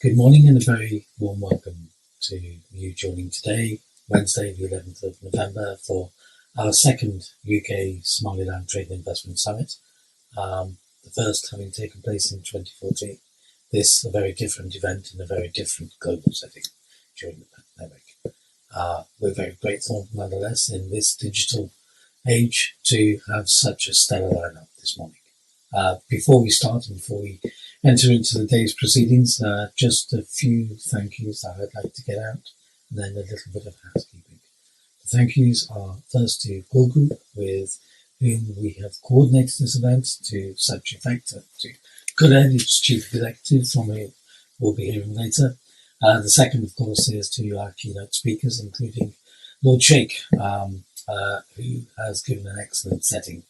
Good morning and a very warm welcome to you joining today, Wednesday the 11th of November, for our second UK Somaliland Trade and Investment Summit, the first having taken place in 2014. This a very different event in a very different global setting during the pandemic. We're very grateful nonetheless in this digital age to have such a stellar lineup this morning. Before we start and before we enter into the day's proceedings, just a few thank yous that I'd like to get out, and then a little bit of housekeeping. The thank yous are first to Guul Group, with whom we have coordinated this event to such effect, to Cornhill, Chief Executive, from whom we'll be hearing later. The second, of course, is to our keynote speakers, including Lord Sheikh, who has given an excellent setting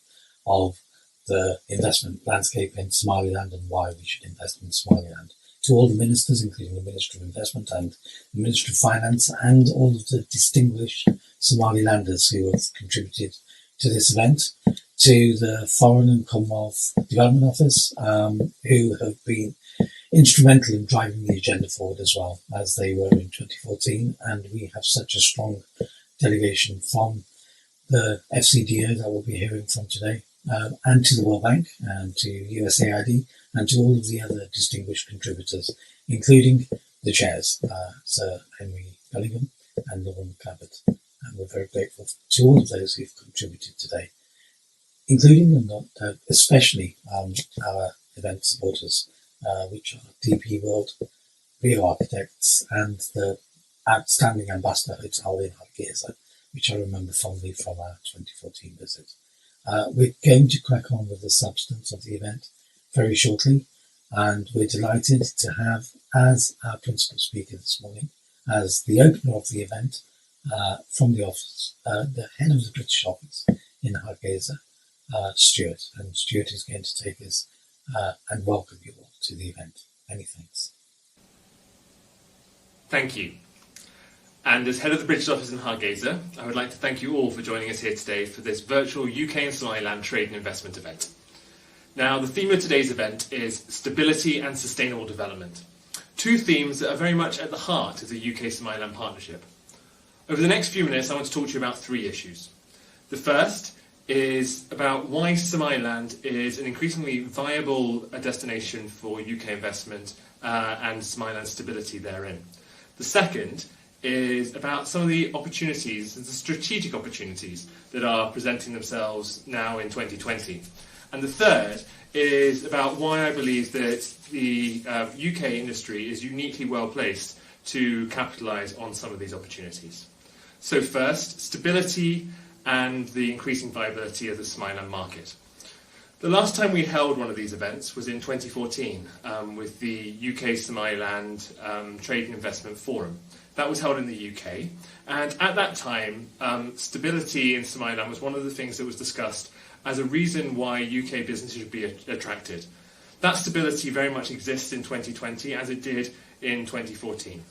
of the investment landscape in Somaliland and why we should invest in Somaliland. To all the ministers, including the Minister of Investment and the Minister of Finance, and all of the distinguished Somalilanders who have contributed to this event, to the Foreign and Commonwealth Development Office, who have been instrumental in driving the agenda forward as well, as they were in 2014, and we have such a strong delegation from the FCDO that we'll be hearing from today, and to the World Bank, and to USAID, and to all of the other distinguished contributors, including the chairs, Sir Henry Bellingham and Norman Clabbert. And we're very grateful to all of those who've contributed today, including and not especially our event supporters, which are DP World, Rio Architects, and the outstanding Ambassador Hotel in Hargeisa, which I remember fondly from our 2014 visit. We're going to crack on with the substance of the event very shortly, and we're delighted to have as our principal speaker this morning, as the opener of the event, from the office, the head of the British office in Hargeisa, Stuart. And Stuart is going to take us and welcome you all to the event. Many thanks. Thank you. And as head of the British office in Hargeisa, I would like to thank you all for joining us here today for this virtual UK and Somaliland trade and investment event. Now, the theme of today's event is stability and sustainable development, two themes that are very much at the heart of the UK-Somaliland partnership. Over the next few minutes, I want to talk to you about three issues. The first is about why Somaliland is an increasingly viable destination for UK investment and Somaliland stability therein. The second is about some of the opportunities, the strategic opportunities that are presenting themselves now in 2020. And the third is about why I believe that the UK industry is uniquely well placed to capitalise on some of these opportunities. So first, stability and the increasing viability of the Somaliland market. The last time we held one of these events was in 2014 with the UK Somaliland Trade and Investment Forum. That was held in the UK, and at that time, stability in Somaliland was one of the things that was discussed as a reason why UK businesses should be attracted. That stability very much exists in 2020 as it did in 2014.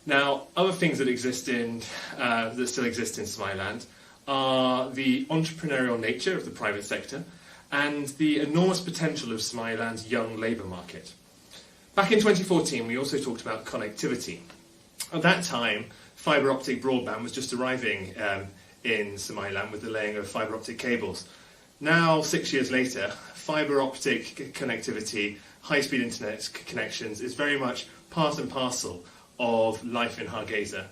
Now, other things that that still exist in Somaliland are the entrepreneurial nature of the private sector and the enormous potential of Somaliland's young labour market. Back in 2014, we also talked about connectivity. At that time, fibre optic broadband was just arriving in Somaliland with the laying of fibre optic cables. Now, 6 years later, fibre optic connectivity, high-speed internet connections is very much part and parcel of life in Hargeisa.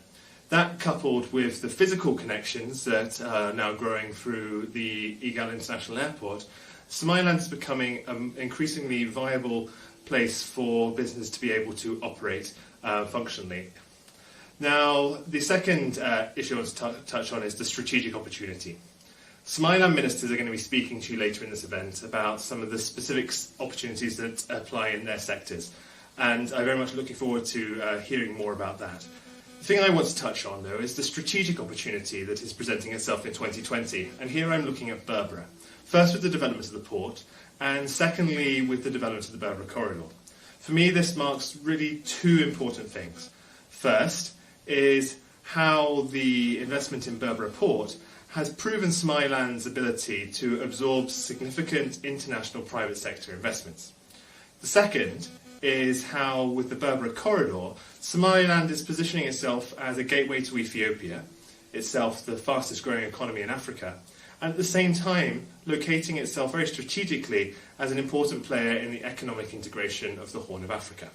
That, coupled with the physical connections that are now growing through the Guul International Airport, Somaliland is becoming an increasingly viable place for business to be able to operate functionally. Now, the second issue I want to touch on is the strategic opportunity. Somaliland ministers are going to be speaking to you later in this event about some of the specific opportunities that apply in their sectors, and I'm very much looking forward to hearing more about that. The thing I want to touch on, though, is the strategic opportunity that is presenting itself in 2020, and here I'm looking at Berbera. First with the development of the port, and secondly with the development of the Berbera corridor. For me, this marks really two important things. First is how the investment in Berbera port has proven Somaliland's ability to absorb significant international private sector investments. The second is how, with the Berbera corridor, Somaliland is positioning itself as a gateway to Ethiopia, itself the fastest growing economy in Africa, and at the same time locating itself very strategically as an important player in the economic integration of the Horn of Africa.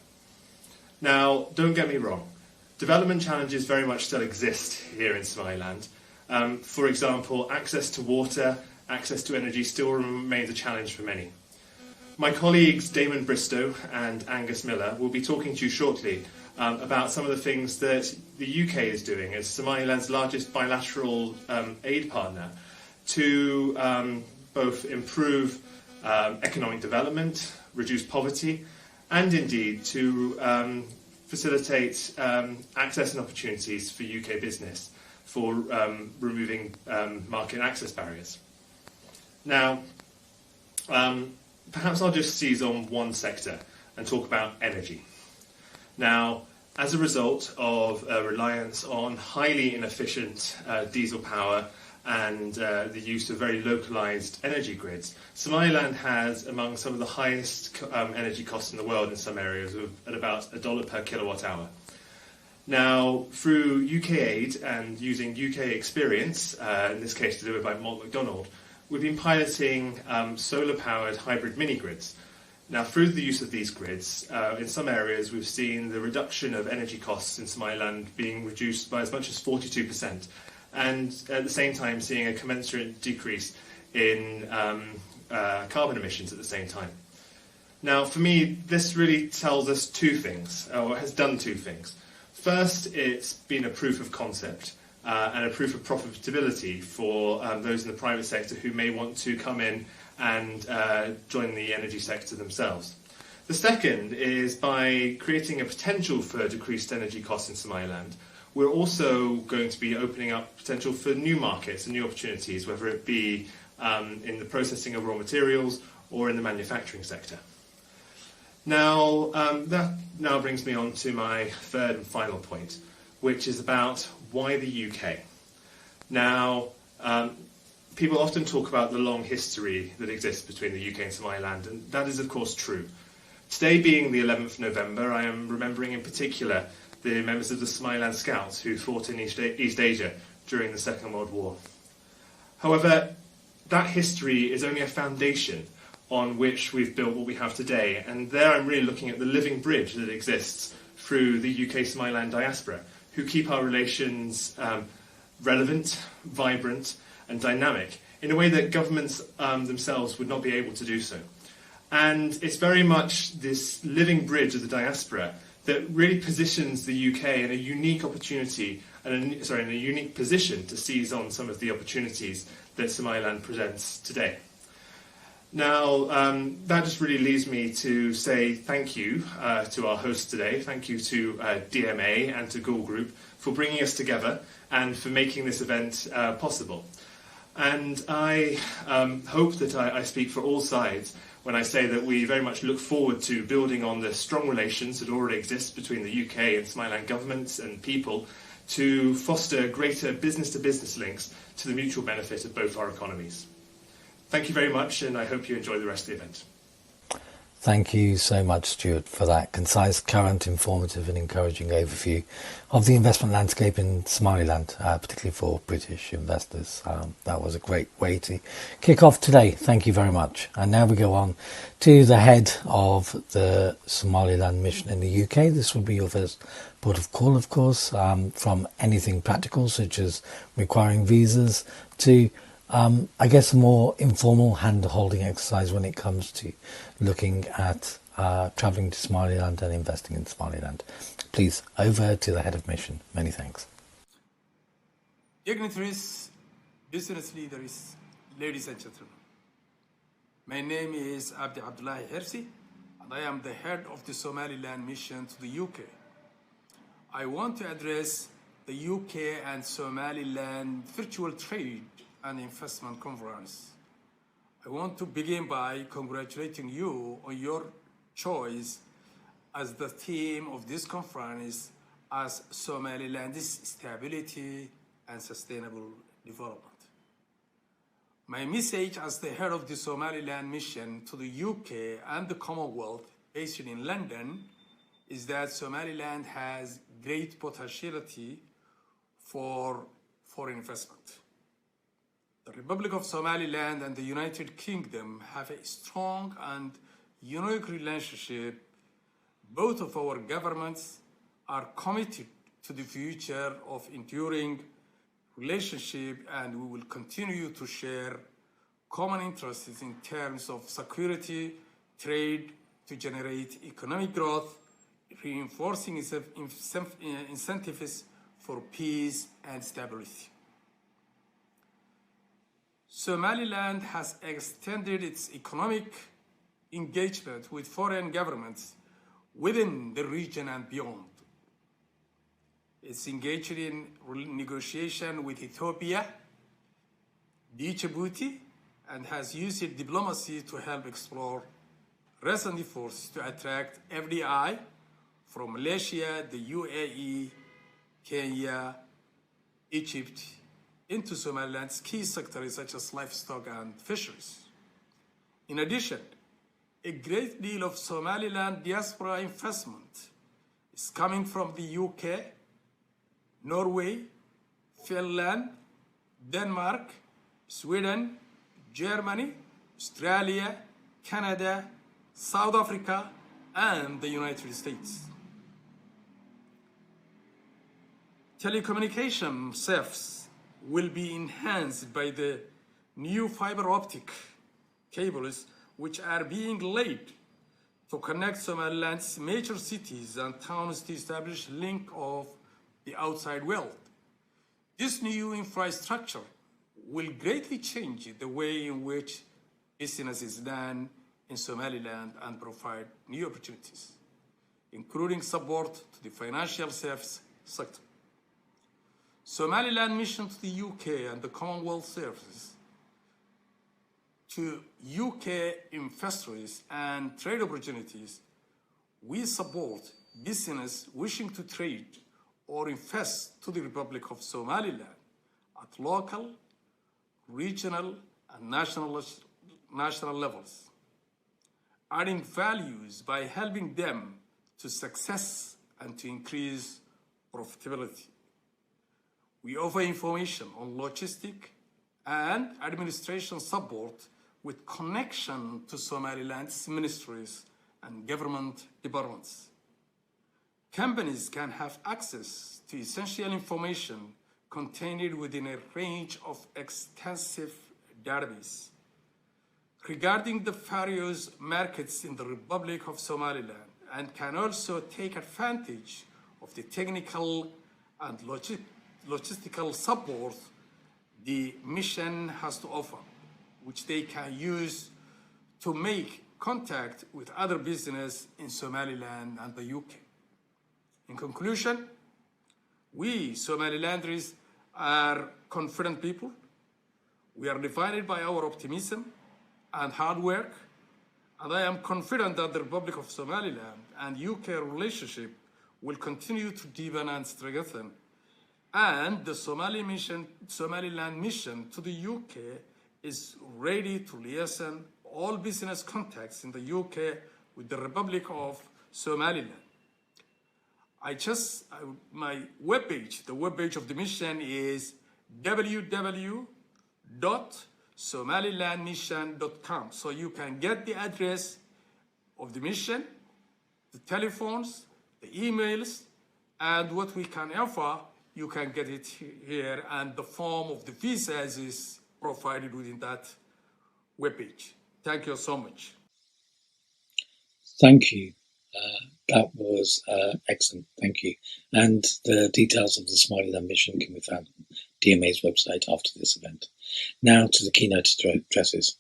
Now, don't get me wrong, development challenges very much still exist here in Somaliland. For example, access to water, access to energy still remains a challenge for many. My colleagues Damon Bristow and Angus Miller will be talking to you shortly about some of the things that the UK is doing as Somaliland's largest bilateral aid partner to both improve economic development, reduce poverty, and indeed to facilitate access and opportunities for UK business for removing market access barriers. Now, perhaps I'll just seize on one sector and talk about energy. Now, as a result of a reliance on highly inefficient diesel power and the use of very localised energy grids, Somaliland has among some of the highest energy costs in the world in some areas, at about $1 per kilowatt hour. Now, through UK aid and using UK experience, in this case delivered by Malt McDonald, we've been piloting solar-powered hybrid mini-grids. Now, through the use of these grids, in some areas we've seen the reduction of energy costs in Somaliland being reduced by as much as 42%, and at the same time seeing a commensurate decrease in carbon emissions at the same time. Now, for me, this really tells us two things, or has done two things. First, it's been a proof of concept and a proof of profitability for those in the private sector who may want to come in and join the energy sector themselves. The second is by creating a potential for decreased energy costs in Somaliland, we're also going to be opening up potential for new markets and new opportunities, whether it be in the processing of raw materials or in the manufacturing sector. Now, that now brings me on to my third and final point, which is about why the UK. Now, people often talk about the long history that exists between the UK and Somaliland, and that is of course true. Today being the 11th of November, I am remembering in particular the members of the Somaliland Scouts who fought in East Asia during the Second World War. However, that history is only a foundation on which we've built what we have today, and there I'm really looking at the living bridge that exists through the UK Somaliland diaspora, who keep our relations relevant, vibrant and dynamic in a way that governments themselves would not be able to do so. And it's very much this living bridge of the diaspora that really positions the UK in a unique opportunity, in a unique position to seize on some of the opportunities that Somaliland presents today. Now, that just really leaves me to say thank you to our hosts today. Thank you to DMA and to Guul Group for bringing us together and for making this event possible. And I hope that I speak for all sides when I say that we very much look forward to building on the strong relations that already exist between the UK and Somaliland governments and people to foster greater business-to-business links to the mutual benefit of both our economies. Thank you very much, and I hope you enjoy the rest of the event. Thank you so much, Stuart, for that concise, current, informative and encouraging overview of the investment landscape in Somaliland, particularly for British investors. That was a great way to kick off today. Thank you very much. And now we go on to the head of the Somaliland mission in the UK. This will be your first port of call, of course, from anything practical, such as requiring visas, to I guess a more informal hand-holding exercise when it comes to looking at travelling to Somaliland and investing in Somaliland. Please, over to the head of mission. Many thanks. Dignitaries, business leaders, ladies and gentlemen. My name is Abdi Hersi, and I am the head of the Somaliland mission to the UK. I want to address the UK and Somaliland virtual trade and investment conference. I want to begin by congratulating you on your choice as the theme of this conference as Somaliland's stability and sustainable development. My message as the head of the Somaliland mission to the UK and the Commonwealth based in London, is that Somaliland has great potentiality for foreign investment. The Republic of Somaliland and the United Kingdom have a strong and unique relationship. Both of our governments are committed to the future of enduring relationship, and we will continue to share common interests in terms of security, trade, to generate economic growth, reinforcing incentives for peace and stability. Somaliland has extended its economic engagement with foreign governments within the region and beyond. It's engaged in negotiation with Ethiopia, Djibouti, and has used diplomacy to help explore recent efforts to attract FDI from Malaysia, the UAE, Kenya, Egypt, into Somaliland's key sectors such as livestock and fisheries. In addition, a great deal of Somaliland diaspora investment is coming from the UK, Norway, Finland, Denmark, Sweden, Germany, Australia, Canada, South Africa, and the United States. Telecommunication services will be enhanced by the new fiber optic cables which are being laid to connect Somaliland's major cities and towns to establish link of the outside world. This new infrastructure will greatly change the way in which business is done in Somaliland and provide new opportunities, including support to the financial service sector. Somaliland mission to the UK and the Commonwealth services to UK investors and trade opportunities. We support business wishing to trade or invest to the Republic of Somaliland at local, regional, and national levels, adding values by helping them to success and to increase profitability. We offer information on logistic and administration support with connection to Somaliland's ministries and government departments. Companies can have access to essential information contained within a range of extensive database regarding the various markets in the Republic of Somaliland, and can also take advantage of the technical and logistical support the mission has to offer, which they can use to make contact with other business in Somaliland and the UK. In conclusion, we Somalilanders are confident people. We are defined by our optimism and hard work, and I am confident that the Republic of Somaliland and UK relationship will continue to deepen and strengthen, and the Somaliland mission to the UK is ready to liaison all business contacts in the UK with the Republic of Somaliland. My webpage, the webpage of the mission is www.somalilandmission.com. So you can get the address of the mission, the telephones, the emails, and what we can offer. You can get it here, and the form of the visas is provided within that webpage. Thank you so much. Thank you. That was excellent. Thank you. And the details of the Somaliland mission can be found on DMA's website after this event. Now to the keynote addresses.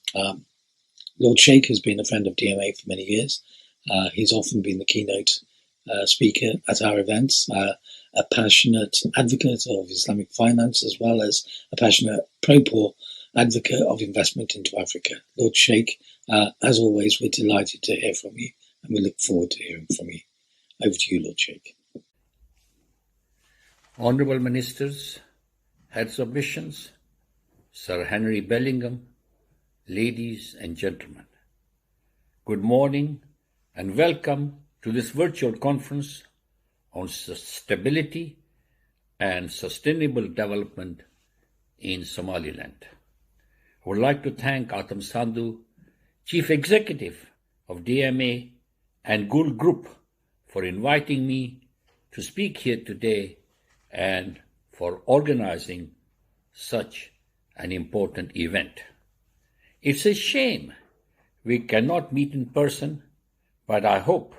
Lord Sheikh has been a friend of DMA for many years. He's often been the keynote speaker at our events, a passionate advocate of Islamic finance, as well as a passionate pro-poor advocate of investment into Africa. Lord Sheikh, as always, we're delighted to hear from you, and we look forward to hearing from you. Over to you, Lord Sheikh. Honourable Ministers, Heads of Missions, Sir Henry Bellingham, ladies and gentlemen, good morning and welcome to this virtual conference on stability and sustainable development in Somaliland. I would like to thank Atam Sandhu, Chief Executive of DMA and Guul Group, for inviting me to speak here today and for organizing such an important event. It's a shame we cannot meet in person, but I hope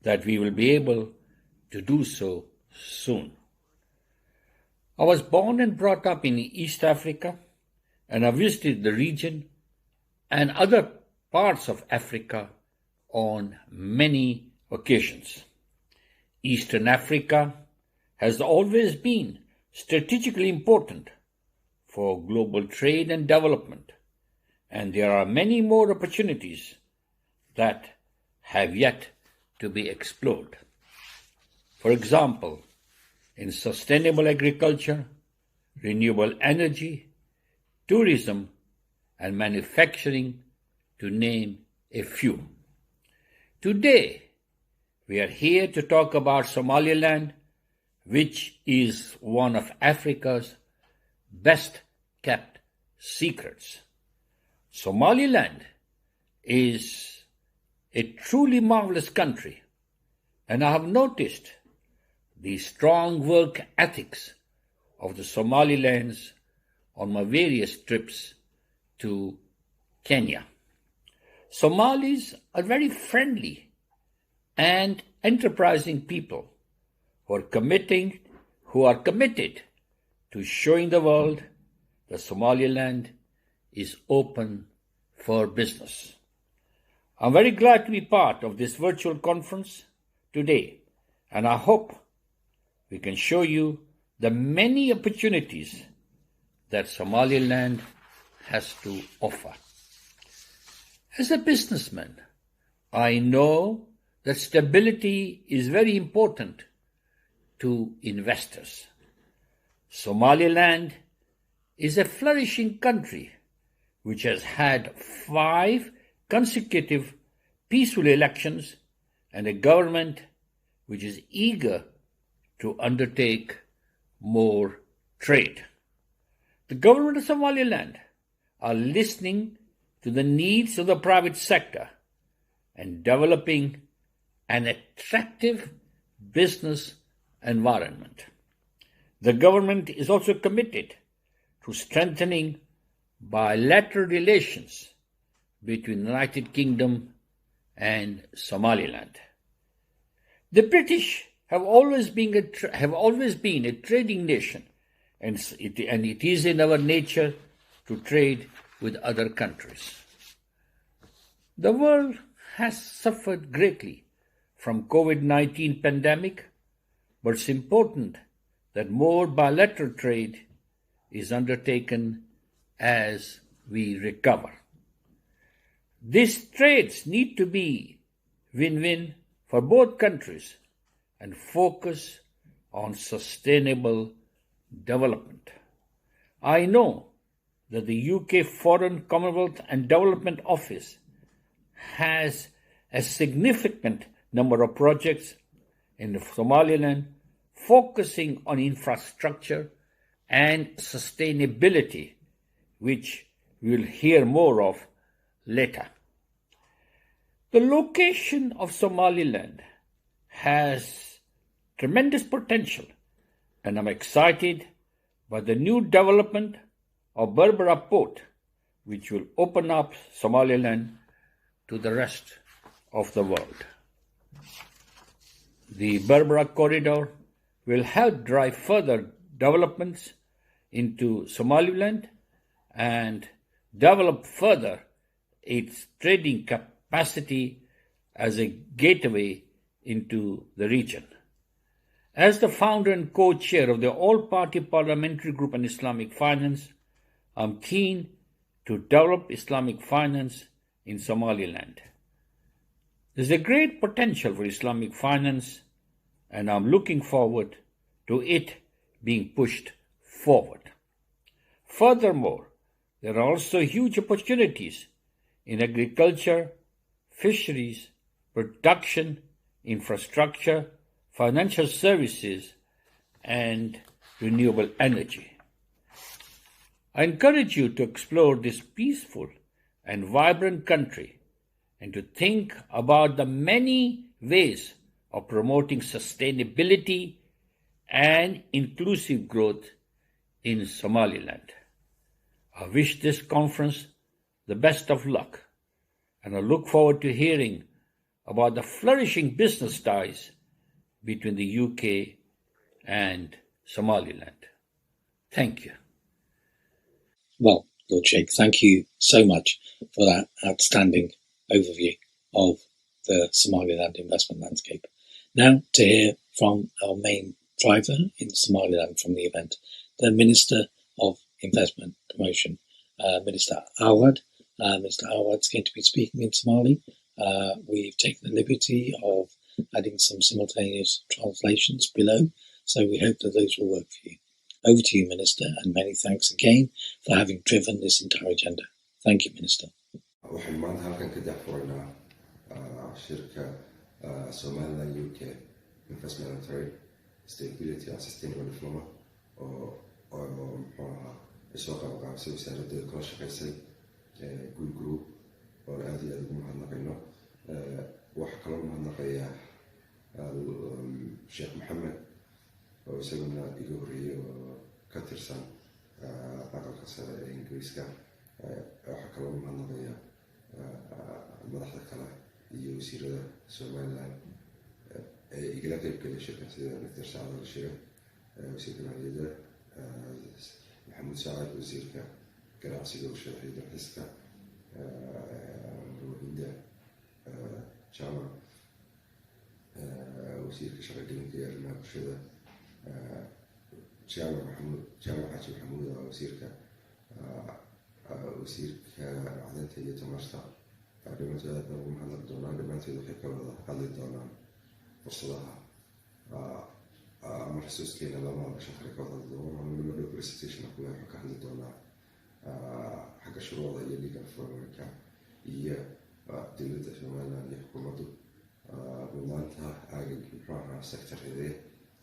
that we will be able to do so soon. I was born and brought up in East Africa, and I visited the region and other parts of Africa on many occasions. Eastern Africa has always been strategically important for global trade and development, and there are many more opportunities that have yet to be explored. For example, in sustainable agriculture, renewable energy, tourism, and manufacturing, to name a few. Today, we are here to talk about Somaliland, which is one of Africa's best-kept secrets. Somaliland is a truly marvelous country, and I have noticed the strong work ethics of the Somalilands on my various trips to Kenya. Somalis are very friendly and enterprising people who are committed to showing the world that Somaliland is open for business. I'm very glad to be part of this virtual conference today, and I hope we can show you the many opportunities that Somaliland has to offer. As a businessman, I know that stability is very important to investors. Somaliland is a flourishing country which has had 5 consecutive peaceful elections and a government which is eager to undertake more trade. The government of Somaliland are listening to the needs of the private sector and developing an attractive business environment. The government is also committed to strengthening bilateral relations between the United Kingdom and Somaliland. The British have always been a trading nation, and it is in our nature to trade with other countries. The world has suffered greatly from COVID-19 pandemic, but it's important that more bilateral trade is undertaken as we recover. These trades need to be win-win for both countries and focus on sustainable development. I know that the UK Foreign, Commonwealth and Development Office has a significant number of projects in Somaliland focusing on infrastructure and sustainability, which we will hear more of later. The location of Somaliland has tremendous potential, and I'm excited by the new development of Berbera port, which will open up Somaliland to the rest of the world. The Berbera corridor will help drive further developments into Somaliland and develop further its trading capacity as a gateway into the region. As the founder and co-chair of the All-Party Parliamentary Group on Islamic Finance, I'm keen to develop Islamic finance in Somaliland. There's a great potential for Islamic finance, and I'm looking forward to it being pushed forward. Furthermore, there are also huge opportunities in agriculture, fisheries, production, infrastructure, financial services, and renewable energy. I encourage you to explore this peaceful and vibrant country and to think about the many ways of promoting sustainability and inclusive growth in Somaliland. I wish this conference the best of luck, and I look forward to hearing about the flourishing business ties between the UK and Somaliland. Thank you. Well, Lord Sheikh, thank you so much for that outstanding overview of the Somaliland investment landscape. Now to hear from our main driver in Somaliland from the event, the Minister of Investment Promotion, Minister Awad. Mr. Awad's going to be speaking in Somali. We've taken the liberty of adding some simultaneous translations below, so we hope that those will work for you. Over to you, Minister, and many thanks again for having driven this entire agenda. Thank you, Minister. waxaan maanta halkan ka daahfuraynaa shirka Somaliland-UK Investment and Trade Stability and Sustainable Development oo muxuu ahaa ay soo qabanqaabisay wasaaraddeeda kala shaqaysay Guul Group oo aad iyo aad ugu mahadnaqayno. waxaa kaloo mahadnaqayaa Sheikh Mohamed oo isaguna iga horreeyay oo ka tirsan aqalka sare ee Ingiriiska. waxaa kaloo mahadnaqayaa madaxda kale iyo wasiirada Somaliland ee igala qayb galay shirkan sida Dr. Saad Shire, wasiirka maaliyadda, Mohamoud Saad, wasiirka ganacsiga warshadaha iyo dalxiiska, Mohamed Damon, wasiirka shaqagelinta iyo arrimaha bulshada, Mohamoud, wasiirka macdanta iyo tamarta. dhammaantood aad baan ugu mahadnaqi doonaan. dhammaantood waxay ka wada hadli doonaan fursadaha ama xusuuskeena lama shaqri ka wada doono presentation kule waxaa ka hadli doonaa xagga shuruucda iyo legal frameworka iyo dowladda Somaliland iyo xukuumaddu mudnaanta aaga muxuu ahaa sector-yadee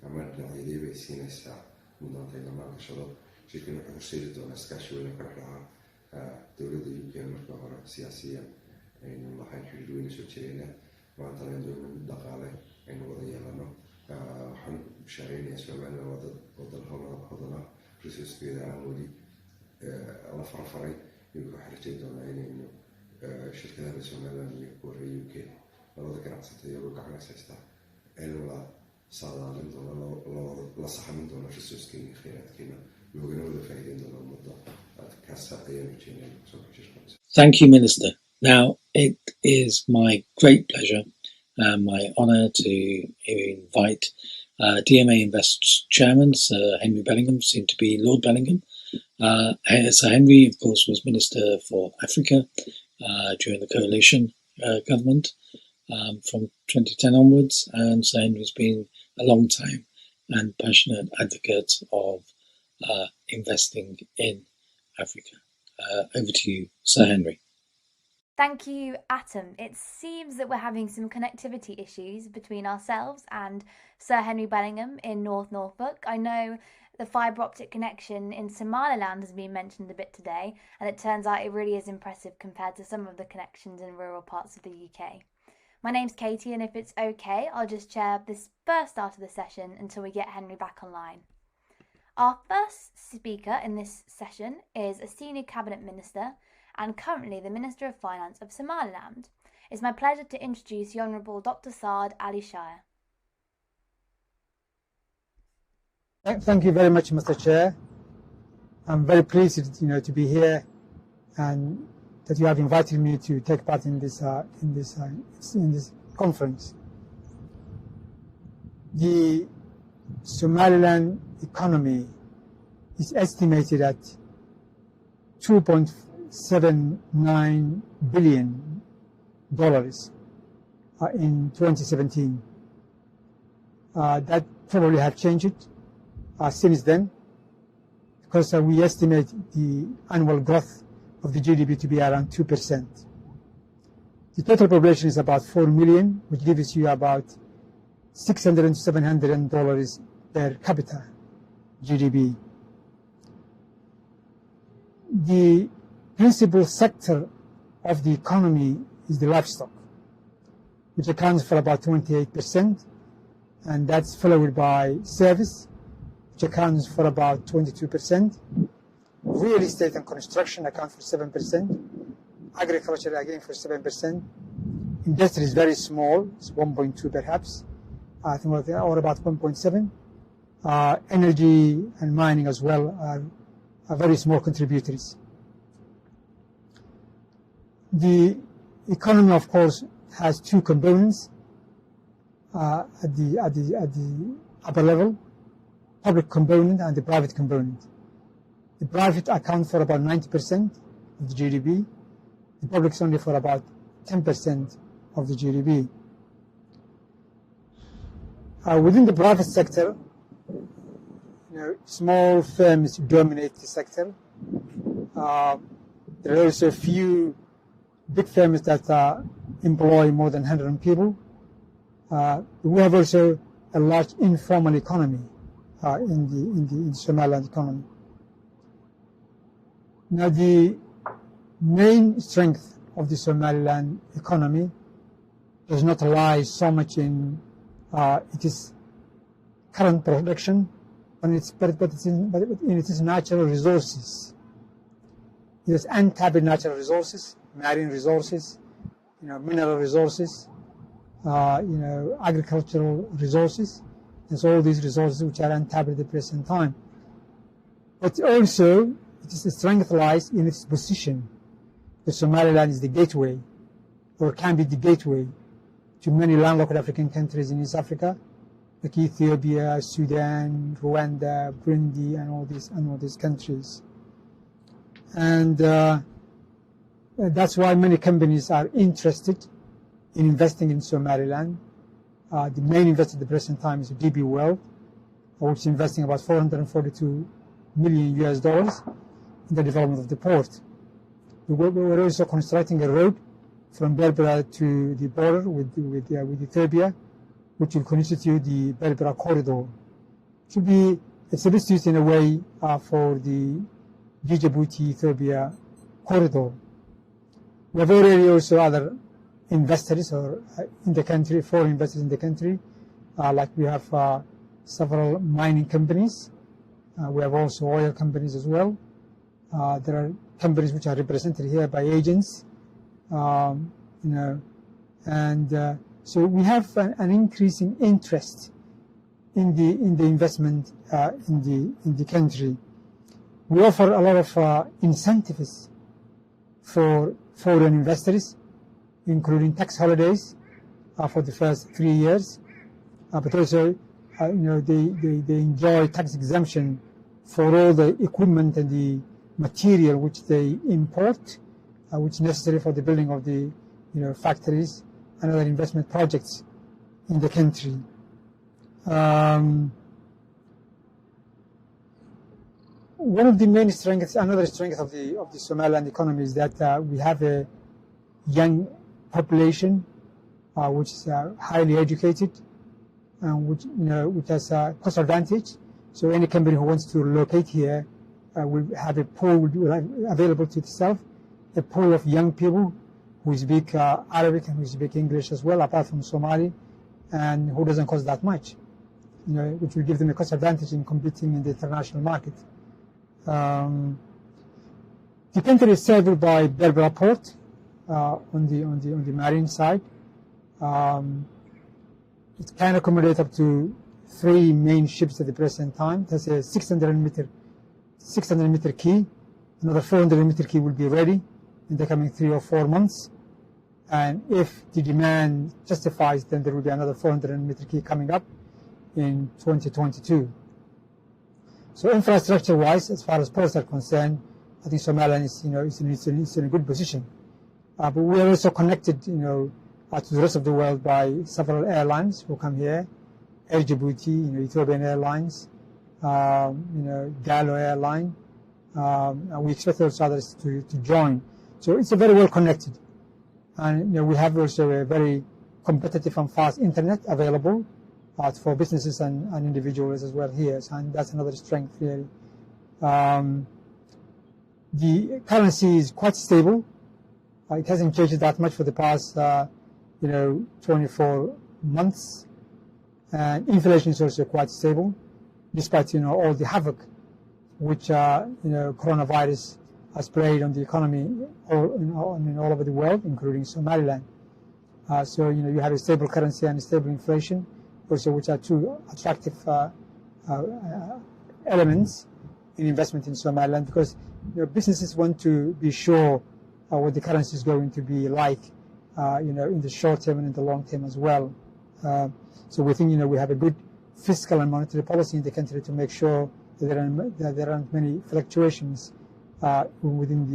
ama dhinacyadee bay siinaysaa mudnaanta in la maalgashado. shirkan wuxuu horseedi doonaa iskaashi weyn oo ka dhex dhaca dowladda UK marka hore siyaasiyan aynu lahayn xiriir weyn soo jirayna maantana in dowlad dhaqaale aynu wada yeelano. waxaan bishaareynaya Somaliland wadan hodana resourcekeeda aan weli la farafaray. iminka waxaan rajayn doonaa inaynu shirkadaha Somaliland iyo kuwa reer UK labada ganacsata iyagoo gacan haysta in la saadaalin doono la saxamin doono resourcekeena iyo kheyraadkeena loogana wada faa'iideyn doono ummadda. kaasa ayaan rajaynaya soo xishirkan. Thank you, Minister. Now, it is my great pleasure and my honour to invite DMA Invest's chairman, Sir Henry Bellingham, soon to be Lord Bellingham. Sir Henry, of course, was Minister for Africa during the coalition government from 2010 onwards, and Sir Henry's been a long time and passionate advocate of investing in Africa. Over to you, Sir Henry. Thank you, Atam. It seems that we're having some connectivity issues between ourselves and Sir Henry Bellingham in North Norfolk. I know the fibre optic connection in Somaliland has been mentioned a bit today, and it turns out it really is impressive compared to some of the connections in rural parts of the UK. My name's Katie, and if it's okay, I'll just chair this first part of the session until we get Henry back online. Our first speaker in this session is a senior cabinet minister and currently the Minister of Finance of Somaliland. It's my pleasure to introduce the Honourable Dr. Saad Ali Shire. Thank you very much, Mr. Chair. I'm very pleased, to be here, and that you have invited me to take part in this conference. The Somaliland economy is estimated at $2.79 billion in 2017. That probably have changed since then, because we estimate the annual growth of the GDP to be around 2%. The total population is about 4 million, which gives you about $600 to $700 per capita GDP. The principal sector of the economy is the livestock, which accounts for about 28%, and that's followed by service, which accounts for about 22%. Real estate and construction account for 7%. Agriculture again for 7%. Industry is very small, it's 1.2 perhaps, I think, or about 1.7. Energy and mining as well are very small contributors. The economy, of course, has two components at the upper level: public component and the private component. The private accounts for about 90% of the GDP. The public is only for about 10% of the GDP. Within the private sector, small firms dominate the sector. There are also a few big firms that employ more than 100 people. We have also a large informal economy in the Somaliland economy. Now, the main strength of the Somaliland economy does not lie so much in its current production, but in its natural resources. It has untapped natural resources, marine resources, mineral resources, agricultural resources. There's all these resources which are untapped at the present time. But also, its strength lies in its position. The Somaliland is the gateway, or can be the gateway, to many landlocked African countries in East Africa, like Ethiopia, Sudan, Rwanda, Burundi, and all these countries. And that's why many companies are interested in investing in Somaliland. The main investor at the present time is DB World, which is investing about $442 million in the development of the port. We're also constructing a road from Berbera to the border with Ethiopia, which will constitute the Berbera corridor. It should be a substitute in a way for the Djibouti-Ethiopia corridor. We have already also other investors in the country, foreign investors in the country, like we have several mining companies. We have also oil companies as well. There are companies which are represented here by agents, and so we have an increasing interest in the investment in the country. We offer a lot of incentives for foreign investors, including tax holidays for the first 3 years, but also they enjoy tax exemption for all the equipment and the material which they import, which is necessary for the building of the factories and other investment projects in the country. One of the main strengths, another strength of the Somaliland economy is that we have a young population which is highly educated and which has a cost advantage. So any company who wants to relocate here will have a pool available to itself, a pool of young people who speak Arabic and who speak English as well, apart from Somali, and who doesn't cost that much, which will give them a cost advantage in competing in the international market. The country is served by Berbera port on the marine side. It can accommodate up to 3 main ships at the present time. There's a 600 meter quay. Another 400 meter quay will be ready in the coming 3 or 4 months. And if the demand justifies, then there will be another 400 meter quay coming up in 2022. So infrastructure-wise, as far as ports are concerned, I think Somaliland is in a good position. But we are also connected, to the rest of the world by several airlines who come here. Air Djibouti, Ethiopian Airlines, Gallo Airline, and we expect also others to join. So it's a very well connected. And we have also a very competitive and fast internet available for businesses and individuals as well here, and that's another strength really. The currency is quite stable. It hasn't changed that much for the past 24 months, and inflation is also quite stable, despite all the havoc which coronavirus has played on the economy all over the world, including Somaliland. So you have a stable currency and a stable inflation, also, which are two attractive elements in investment in Somaliland, because businesses want to be sure what the currency is going to be like, in the short term and in the long term as well. So we think we have a good fiscal and monetary policy in the country to make sure that there aren't many fluctuations within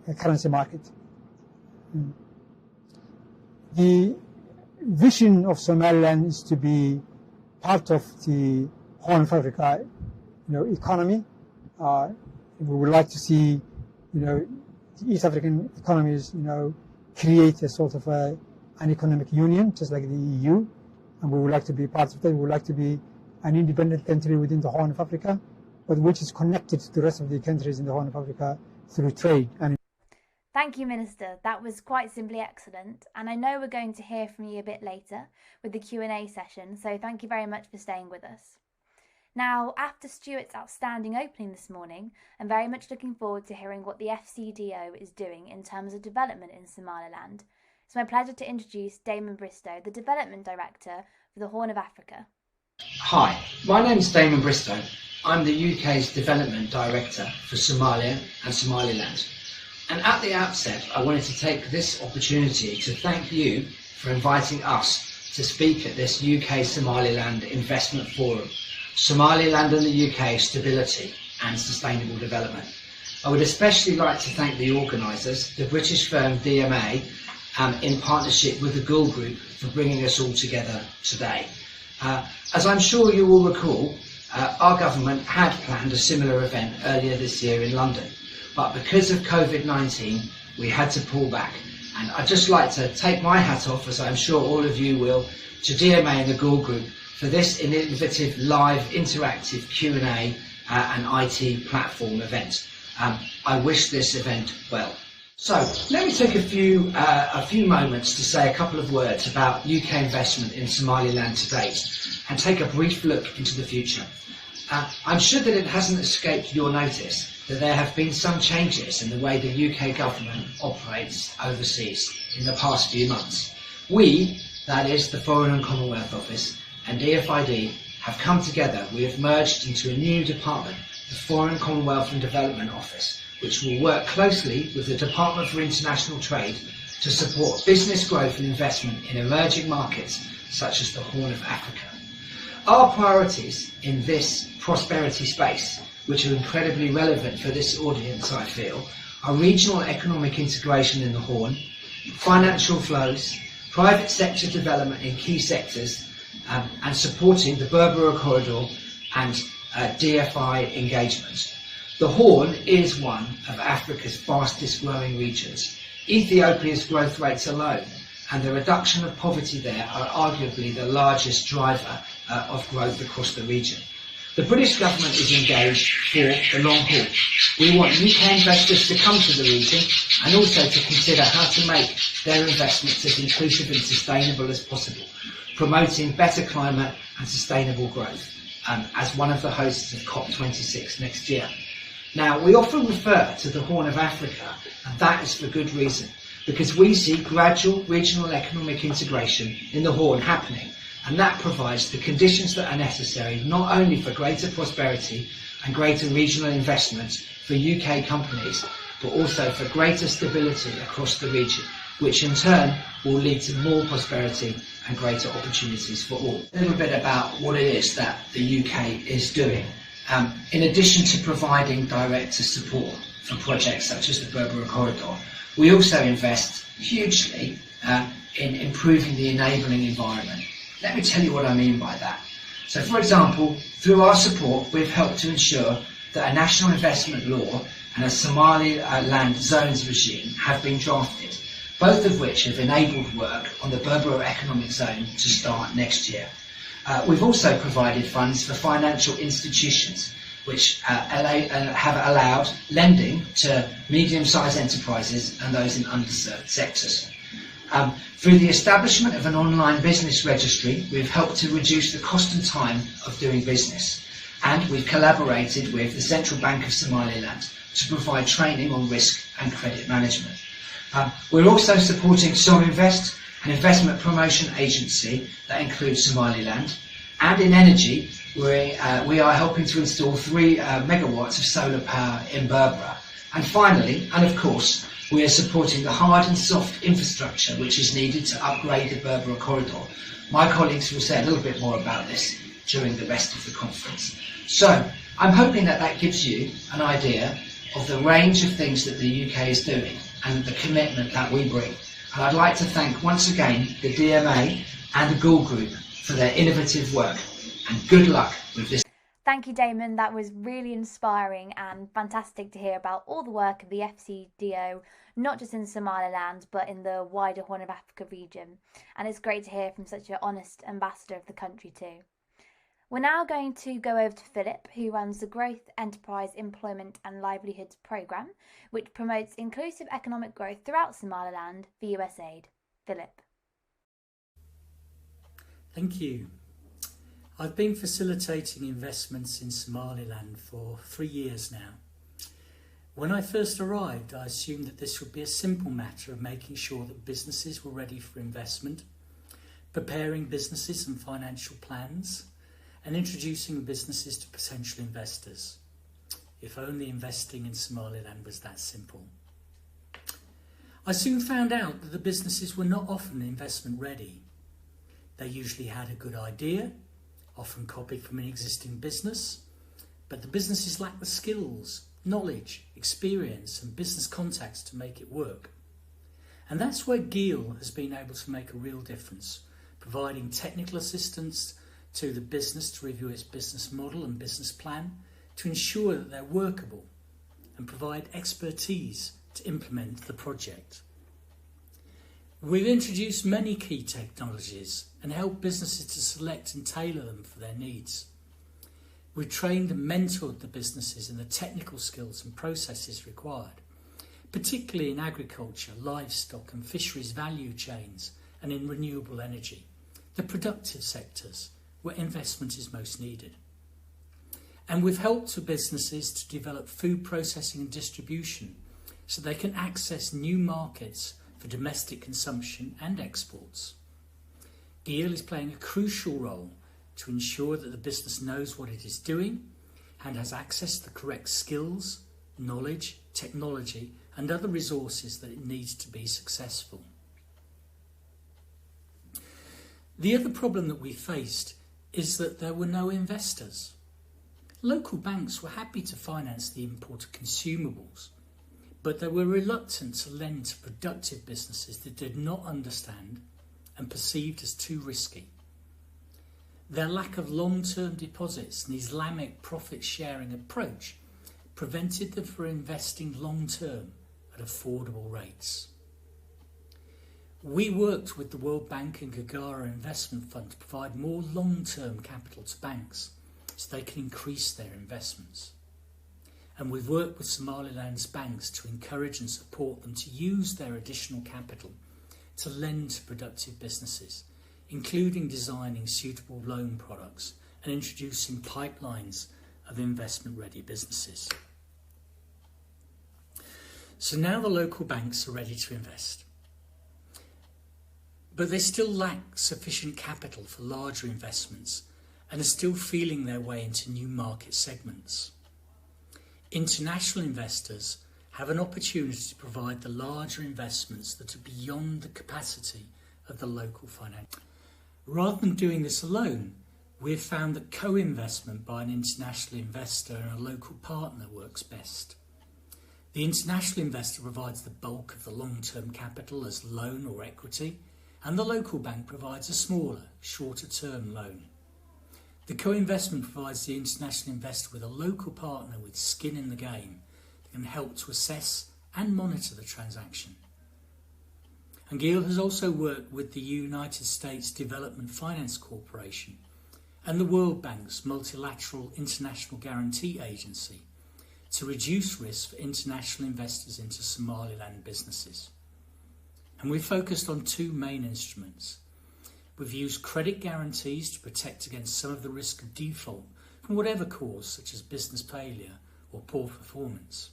the currency market. The vision of Somaliland is to be part of the Horn of Africa, economy. We would like to see, the East African economies, create a sort of an economic union, just like the EU, and we would like to be part of that. We would like to be an independent country within the Horn of Africa, but which is connected to the rest of the countries in the Horn of Africa through trade. Thank you, Minister. That was quite simply excellent. And I know we're going to hear from you a bit later with the Q&A session, so thank you very much for staying with us. Now, after Stuart's outstanding opening this morning, I'm very much looking forward to hearing what the FCDO is doing in terms of development in Somaliland. It's my pleasure to introduce Damon Bristow, the Development Director for the Horn of Africa. Hi, my name is Damon Bristow. I'm the UK's Development Director for Somalia and Somaliland. And at the outset, I wanted to take this opportunity to thank you for inviting us to speak at this UK Somaliland Investment Forum, Somaliland and the UK, Stability and Sustainable Development. I would especially like to thank the organisers, the British firm DMA, in partnership with the Guul Group, for bringing us all together today. As I'm sure you will recall, our government had planned a similar event earlier this year in London, but because of COVID-19, we had to pull back. And I'd just like to take my hat off, as I'm sure all of you will, to DMA and the Guul Group for this innovative live interactive Q&A and IT platform event. I wish this event well. So let me take a few moments to say a couple of words about UK investment in Somaliland to date and take a brief look into the future. I'm sure that it hasn't escaped your notice that there have been some changes in the way the UK government operates overseas in the past few months. We, that is the Foreign and Commonwealth Office, and DFID have come together. We have merged into a new department, the Foreign, Commonwealth and Development Office, which will work closely with the Department for International Trade to support business growth and investment in emerging markets such as the Horn of Africa. Our priorities in this prosperity space, which are incredibly relevant for this audience, I feel, are regional economic integration in the Horn, financial flows, private sector development in key sectors, and supporting the Berbera corridor and DFI engagement. The Horn is one of Africa's fastest growing regions. Ethiopia's growth rates alone and the reduction of poverty there are arguably the largest driver of growth across the region. The British government is engaged for the long haul. We want UK investors to come to the region and also to consider how to make their investments as inclusive and sustainable as possible, promoting better climate and sustainable growth as one of the hosts of COP26 next year. Now, we often refer to the Horn of Africa, and that is for good reason, because we see gradual regional economic integration in the Horn happening, and that provides the conditions that are necessary not only for greater prosperity and greater regional investment for UK companies, but also for greater stability across the region, which in turn will lead to more prosperity and greater opportunities for all. A little bit about what it is that the UK is doing. In addition to providing director support for projects such as the Berbera corridor, we also invest hugely in improving the enabling environment. Let me tell you what I mean by that. So, for example, through our support, we've helped to ensure that a national investment law and a Somaliland zones regime have been drafted, both of which have enabled work on the Berbera Economic Zone to start next year. We've also provided funds for financial institutions which have allowed lending to medium-sized enterprises and those in underserved sectors. Through the establishment of an online business registry, we've helped to reduce the cost and time of doing business. And we've collaborated with the Central Bank of Somaliland to provide training on risk and credit management. We're also supporting SomInvest, an investment promotion agency that includes Somaliland. And in energy, we are helping to install 3 megawatts of solar power in Berbera. And finally, and of course, we are supporting the hard and soft infrastructure which is needed to upgrade the Berbera corridor. My colleagues will say a little bit more about this during the rest of the conference. So, I'm hoping that that gives you an idea of the range of things that the UK is doing and the commitment that we bring. And I'd like to thank once again the DMA and the Guul Group for their innovative work, and good luck with this. Thank you, Damon. That was really inspiring and fantastic to hear about all the work of the FCDO, not just in Somaliland, but in the wider Horn of Africa region. And it's great to hear from such an honest ambassador of the country too. We're now going to go over to Philip, who runs the Growth, Enterprise, Employment and Livelihoods Programme, which promotes inclusive economic growth throughout Somaliland for USAID. Philip. Thank you. I've been facilitating investments in Somaliland for 3 years now. When I first arrived, I assumed that this would be a simple matter of making sure that businesses were ready for investment, preparing businesses and financial plans, and introducing businesses to potential investors. If only investing in Somaliland was that simple. I soon found out that the businesses were not often investment ready. They usually had a good idea, often copied from an existing business, but the businesses lacked the skills, knowledge, experience and business contacts to make it work. And that's where Guul has been able to make a real difference, providing technical assistance to the business to review its business model and business plan, to ensure that they're workable and provide expertise to implement the project. We've introduced many key technologies and helped businesses to select and tailor them for their needs. We've trained and mentored the businesses in the technical skills and processes required, particularly in agriculture, livestock and fisheries value chains and in renewable energy, the productive sectors where investment is most needed. And we've helped the businesses to develop food processing and distribution so they can access new markets for domestic consumption and exports. Guul is playing a crucial role to ensure that the business knows what it is doing and has access to the correct skills, knowledge, technology and other resources that it needs to be successful. The other problem that we faced is that there were no investors. Local banks were happy to finance the import of consumables, but they were reluctant to lend to productive businesses that did not understand and perceived as too risky. Their lack of long-term deposits and Islamic profit-sharing approach prevented them from investing long-term at affordable rates. We worked with the World Bank and Gagara Investment Fund to provide more long-term capital to banks so they can increase their investments. And we've worked with Somaliland's banks to encourage and support them to use their additional capital to lend to productive businesses, including designing suitable loan products and introducing pipelines of investment-ready businesses. So now the local banks are ready to invest. But they still lack sufficient capital for larger investments and are still feeling their way into new market segments. International investors have an opportunity to provide the larger investments that are beyond the capacity of the local finance. Rather than doing this alone, we've found that co-investment by an international investor and a local partner works best. The international investor provides the bulk of the long-term capital as loan or equity, and the local bank provides a smaller, shorter-term loan. The co-investment provides the international investor with a local partner with skin in the game that can help to assess and monitor the transaction. And Guul has also worked with the United States Development Finance Corporation and the World Bank's Multilateral International Guarantee Agency to reduce risk for international investors into Somaliland businesses. And we've focused on two main instruments. We've used credit guarantees to protect against some of the risk of default from whatever cause, such as business failure or poor performance.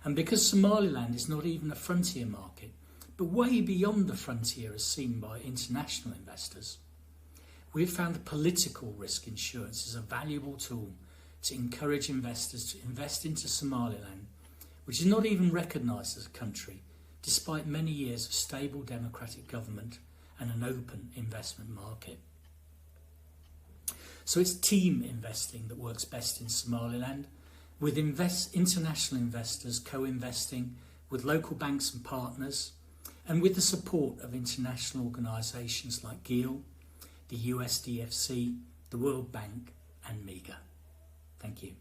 And because Somaliland is not even a frontier market, but way beyond the frontier as seen by international investors, we've found that political risk insurance is a valuable tool to encourage investors to invest into Somaliland, which is not even recognised as a country, despite many years of stable democratic government and an open investment market. So it's team investing that works best in Somaliland, with international investors co-investing with local banks and partners, and with the support of international organisations like Guul, the USDFC, the World Bank and MEGA. Thank you.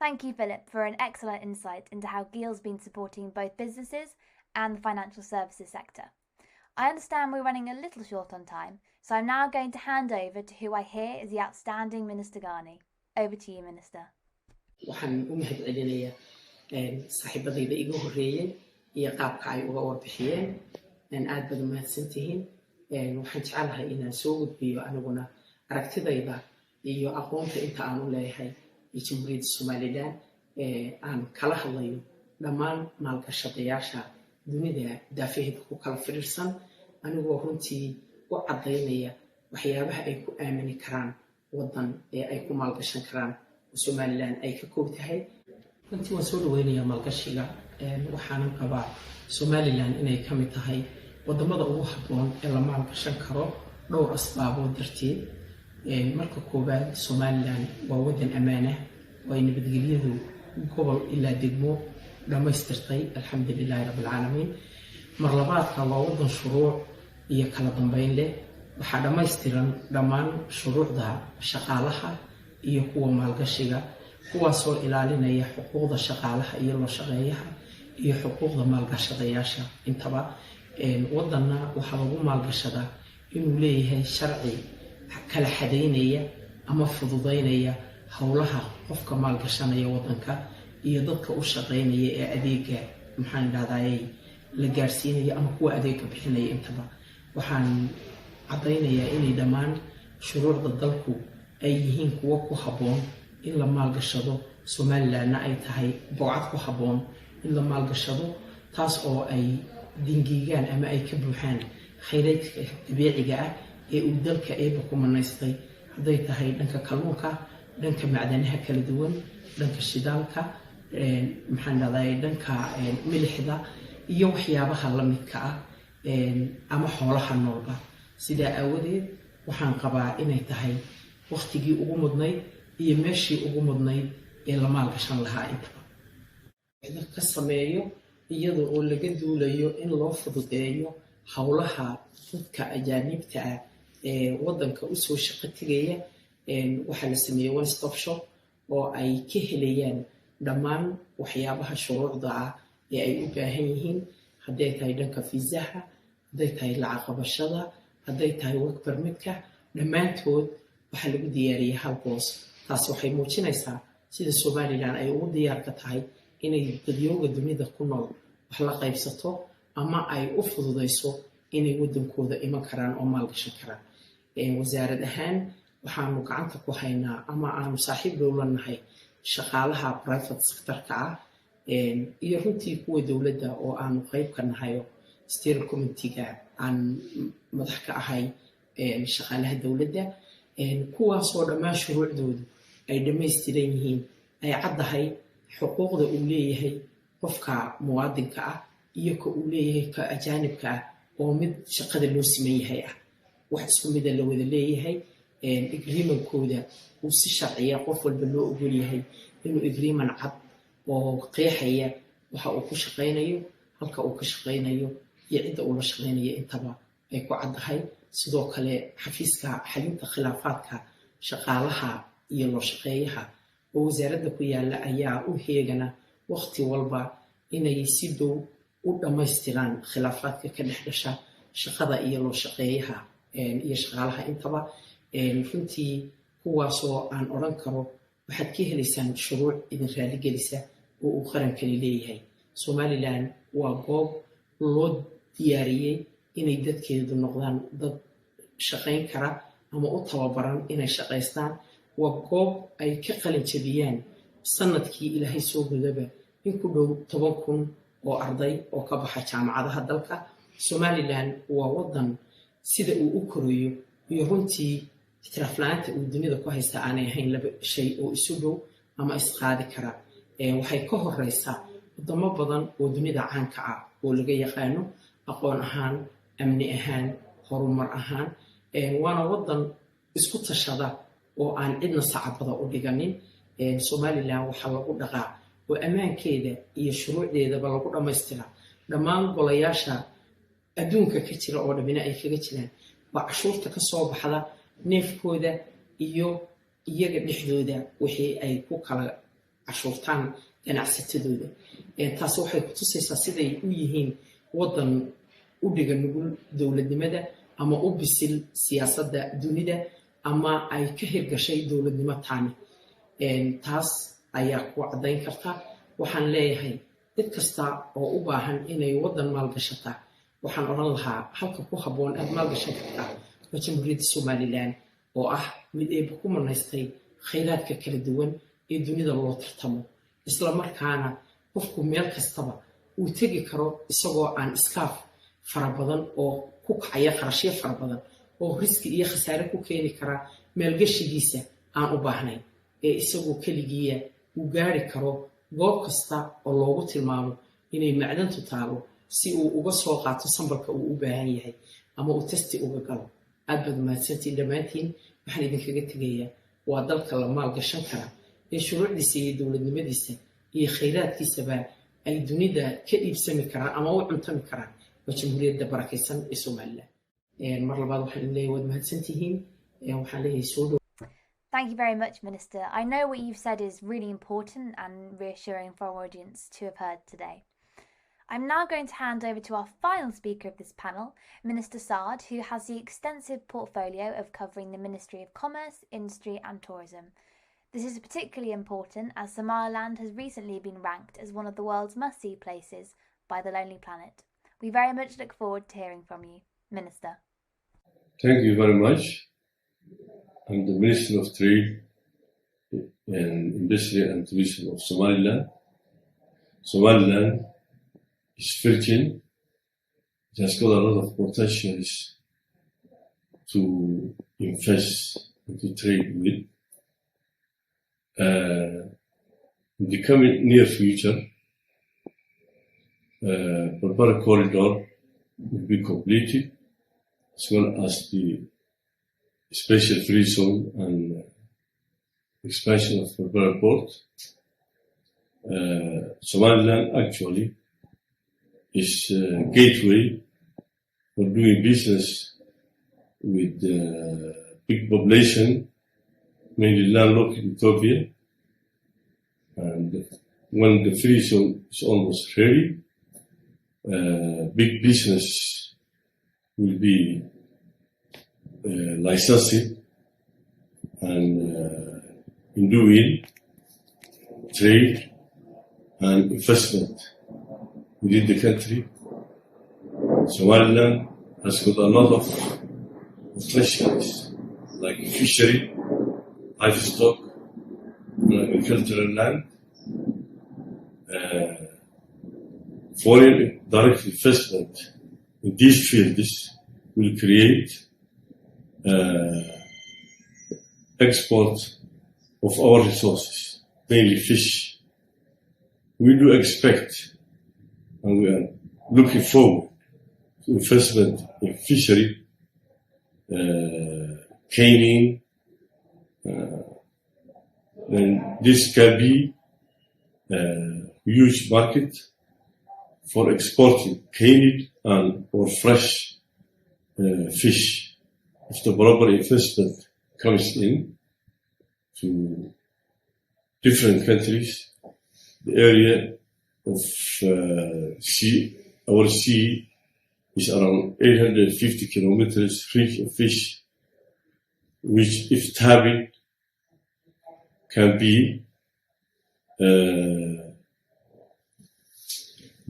Thank you, Philip, for an excellent insight into how Guul's been supporting both businesses and the financial services sector. I understand we're running a little short on time, so I'm now going to hand over to who I hear is the outstanding Minister Ghani. Over to you, Minister. waxaan u mahadcelinayaa saaxiibadayda iga horeeyay iyo qaabka ay uga warbixiyeen aad baad u mahadsantihiin waxaan jecelahay inaan soo gudbiyo aniguna aragtidayda iyo aqoonta inta aan u leeyahay jamhuuriyadda Somaliland aan kala hadlayo dhammaan maalgashadayaasha dunida daafaheeda ku kala firirsan anigoo runtii u cadaynaya waxyaabaha ay ku aamini karaan wadan ee ay ku maalgashan karaan Somaliland ay ka koob tahay runtii waan soo dhaweynayaa maalgashiga waxaan qabaa Somaliland inay ka mid tahay wadamada ugu habboon ee la maalgashan karo dhowr asbaabood darteed marka koobaad Somaliland waa wadan ammaan ah oo nabadgelyadu gobol ilaa degmo dhamaystirtay alxamdulilaahi rabbil caalamiin mar labaadka waa wadan shuruuc iyo kala dambeyn leh waxaa dhamaystiran dhammaan shuruucda shaqaalaha iyo kuwa maalgashiga kuwaasoo ilaalinaya xuquuqda shaqaalaha iyo loo shaqeeyaha iyo xuquuqda maalgashadayaasha intaba wadanna waxaa lagu maalgashadaa inuu leeyahay sharci kala xadeynaya ama fududeynaya howlaha qofka maalgashanaya wadanka iyo dadka u shaqeynaya ee adeega maxaan dhahdaayay la gaarsiinaya ama kuwa adeega bixinaya intaba waxaan cadaynayaa inay dhammaan shuruucda dalku ay yihiin kuwa ku habboon in la maalgashado Somalilandna ay tahay bocad ku habboon in la maalgashado taas oo ay dingigaan ama ay ka buuxaan khayraadka dabiiciga ah ee uu dalka eeba ku manaystay hadday tahay dhanka kalluunka dhanka macdanaha kala duwan dhanka shidaalka maxaan dhahdaayay dhanka milixda iyo waxyaabaha la midka ah ama xoolaha noolba sidaa aawadeed waxaan qabaa inay tahay waqtigii ugu mudnayd iyo meeshii ugu mudnayd ee la maalgashan lahaa intaba ka sameeyo iyadoo oo laga duulayo in loo fududeeyo howlaha dadka ajaanibta ah ee wadanka u soo shaqo tagaya waxaa la sameeyay one stop shop oo ay ka helayaan dhammaan waxyaabaha shuruucda ah ee ay u baahan yihiin hadday tahay dhanka fiisaha hadday tahay lacag qabashada hadday tahay work permitka dhammaantood waxaa lagu diyaariyay hal boos taas waxay muujinaysaa sida Somaliland ay ugu diyaar ka tahay inay dadyooga dunida ku nool wax la qaybsato ama ay u fududeyso inay wadankooda iman karaan oo maalgashan karaan wasaarad ahaan waxaanu gacanta ku haynaa ama aanu saaxiib dowlanahay shaqaalaha private sector-ka ah iyo runtii kuwa dowladda oo aanu qayb ka nahayo steering committee-ga aan madax ka ahay shaqaalaha dowladda kuwaasoo dhammaan shuruucdoodu ay dhamaystiran yihiin ay caddahay xuquuqda uu leeyahay qofka muwaadinka ah iyo ka uu leeyahay ka ajaanibka ah oo mid shaqada loo siman yahay ah wax isku mida la wada leeyahay agreementkooda uu si sharciya qof walba loo ogol yahay inuu agreement cad oo qeexaya waxa uu ku shaqeynayo halka uu ka shaqeynayo iyo cidda uu la shaqeynayo intaba ay ku caddahay sidoo kale xafiiska xalinta khilaafaadka shaqaalaha iyo loo shaqeeyaha oo wasaaradda ku yaala ayaa u heegana waqti walba inay si dhow u dhammaystiraan khilaafaadka ka dhex dhasha shaqada iyo loo shaqeeyaha iyo shaqaalaha intaba runtii kuwaasoo aan odhan karo waxaad ka helaysaan shuruuc idin raaligelisa oo uu qarankani leeyahay. Somaliland waa goob loo diyaariyey inay dadkeedu noqdaan dad shaqayn kara ama u tababaran inay shaqaystaan. waa goob ay ka qalin jabiyaan sanadkii ilaahay soo gudaba in ku dhow 10,000 oo arday oo ka baxa jaamacadaha dalka. Somaliland waa wadan sida uu u korayo iyo runtii itiraaf la'aanta uu dunida ku haysta aanay ahayn laba shay oo isu dhow ama isqaadi kara. Waxay ka horeysaa wadamo badan oo dunida caanka ah oo laga yaqaano aqoon ahaan, amni ahaan, horumar ahaan. Waana wadan isku tashada oo aan cidna sacabada u dhiganin. Somaliland waxaa lagu dhaqaa oo ammaankeeda iyo shuruucdeedaba lagu dhammaystira dhammaan golayaasha adduunka ka jira oo dhamina ay kaga jiraan waa cashuurta ka soo baxda neefkooda iyo iyaga dhexdooda wixii ay ku kala cashuurtaan ganacsatadooda. Taas waxay ku tusaysaa siday u yihiin wadan u dhiga nugul dowladnimada ama u bisil siyaasadda dunida ama ay ka hirgashay dowladnimo taani. Taas ayaa ku caddayn karta. Waxaan leeyahay dad kasta oo u baahan inay wadan maalgashataa waxaan odhan lahaa halka ku habboon aad maalgashan kartaa waa jamhuuriyadda Somaliland oo ah mid eeba ku manaystay khayraadka kala duwan ee dunida loo tartamo, isla markaana qofku meel kastaba uu tegi karo isagoo aan iskaaf fara badan oo ku kacaya qarashyo fara badan oo riski iyo khasaare ku keeni kara maalgashigiisa aan u baahnayn, ee isagoo keligiiya uu gaari karo goob kasta oo loogu tilmaamo inay macdantu taalo si uu uga soo qaato sambalka uu u baahan yahay ama uu testi uga galo. aad baad mahadsantiin dhammaantiin. waxaan idinkaga tegayaa waa dalka la maalgashan kara ee shuruucdiisa iyo dowladnimadiisa iyo khayraadkiisaba ay dunida ka iibsami karaan ama u cuntami karaan waa jamhuuriyadda barakaysan ee Somaliland. mar labaad waxaan idin leeyahay waad mahadsantihiin. waxaan leeyahay soo dhow. Thank you very much, Minister. I know what you've said is really important and reassuring for our audience to have heard today. I'm now going to hand over to our final speaker of this panel, Minister Saad, who has the extensive portfolio of covering the Ministry of Commerce, Industry and Tourism. This is particularly important as Somaliland has recently been ranked as one of the world's must-see places by the Lonely Planet. We very much look forward to hearing from you, Minister. Thank you very much. I'm the Minister of Trade and Industry and Tourism of Somaliland. Somaliland is virgin. It has got a lot of potentials to invest and to trade with. In the coming near future, Berbera corridor will be completed, as well as the special free zone and expansion of Berbera port. Somaliland actually is a gateway for doing business with big population, mainly landlocked Ethiopia. And when the free zone is almost ready, big business will be licensed and in doing trade and investment within the country. Somaliland has got a lot of treasuries like fishery, livestock, and agricultural land. Foreign direct investment in these fields will create export of our resources, mainly fish. We do expect and we are looking forward to investment in fishery, caning, then this can be a huge market for exporting canned and or fresh fish. If the proper investment comes in to different countries, the area of sea our sea is around 850 kilometers free of fish, which, if tapped, can be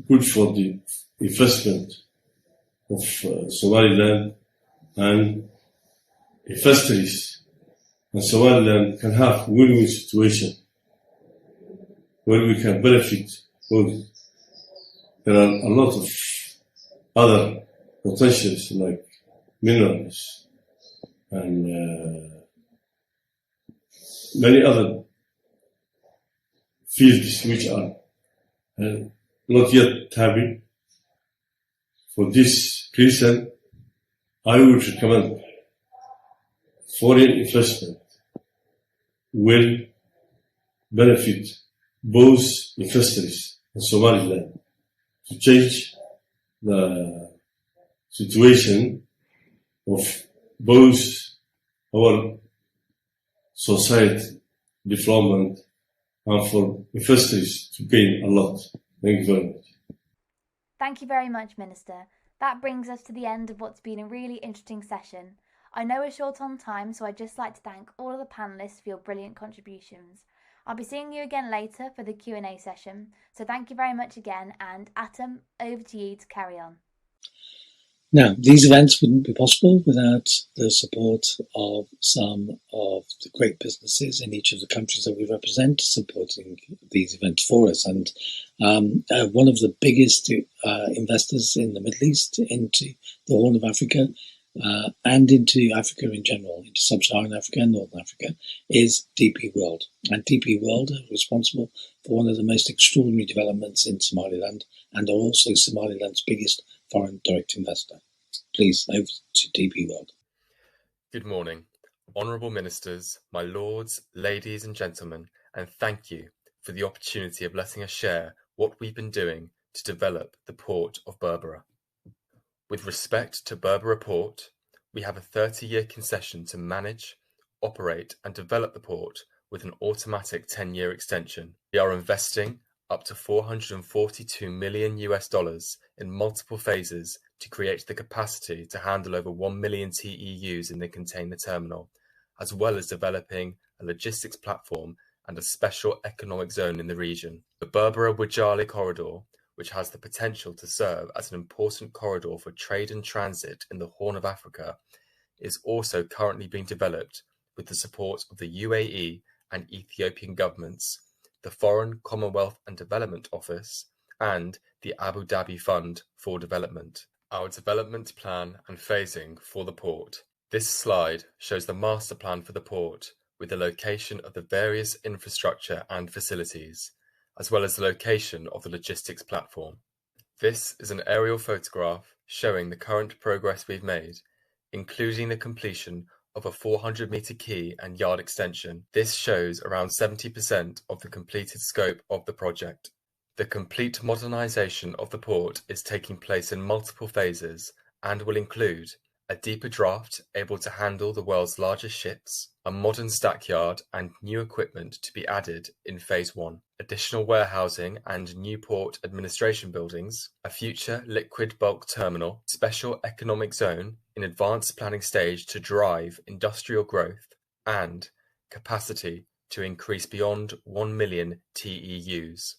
good for the investment of Somaliland and investors. And Somaliland can have a win-win situation where we can benefit both. There are a lot of other potentials like minerals and many other fields which are not yet tapped. For this reason, I would recommend foreign investment will benefit both investors and Somaliland to change the situation of both our society development and for investors to gain a lot. Thank you very much. Thank you very much, Minister. That brings us to the end of what's been a really interesting session. I know we're short on time, so I'd just like to thank all of the panellists for your brilliant contributions. I'll be seeing you again later for the Q&A session, so thank you very much again, and Atam, over to you to carry on. Now, these events wouldn't be possible without the support of some of the great businesses in each of the countries that we represent, supporting these events for us. And one of the biggest investors in the Middle East into the Horn of Africa and into Africa in general, into Sub-Saharan Africa and Northern Africa, is DP World. And DP World are responsible for one of the most extraordinary developments in Somaliland and are also Somaliland's biggest foreign direct investor. Please, over to DP World. Good morning, Honourable Ministers, my lords, ladies and gentlemen, and thank you for the opportunity of letting us share what we've been doing to develop the port of Berbera. With respect to Berbera Port, we have a 30-year concession to manage, operate and develop the port with an automatic 10-year extension. We are investing up to $442 million in multiple phases to create the capacity to handle over 1 million TEUs in the container terminal, as well as developing a logistics platform and a special economic zone in the region. The Berbera-Wajali corridor, which has the potential to serve as an important corridor for trade and transit in the Horn of Africa, is also currently being developed with the support of the UAE and Ethiopian governments, the Foreign, Commonwealth and Development Office, and the Abu Dhabi Fund for Development. Our development plan and phasing for the port. This slide shows the master plan for the port with the location of the various infrastructure and facilities, as well as the location of the logistics platform. This is an aerial photograph showing the current progress we've made, including the completion of a 400-metre quay and yard extension. This shows around 70% of the completed scope of the project. The complete modernisation of the port is taking place in multiple phases and will include a deeper draft able to handle the world's largest ships, a modern stackyard and new equipment to be added in Phase 1, additional warehousing and new port administration buildings, a future liquid bulk terminal, special economic zone in advanced planning stage to drive industrial growth, and capacity to increase beyond 1 million TEUs.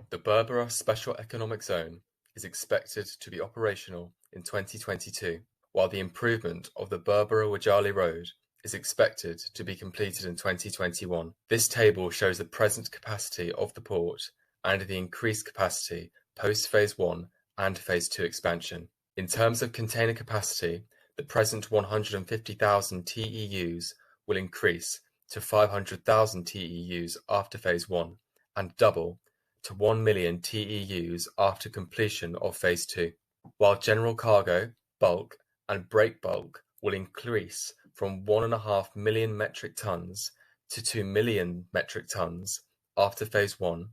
The Berbera Special Economic Zone is expected to be operational in 2022, while the improvement of the Berbera-Wajali Road is expected to be completed in 2021. This table shows the present capacity of the port and the increased capacity post Phase 1 and Phase 2 expansion. In terms of container capacity, the present 150,000 TEUs will increase to 500,000 TEUs after Phase 1 and double to 1 million TEUs after completion of Phase 2, while general cargo, bulk and break bulk will increase from 1.5 million metric tons to 2 million metric tons after Phase 1.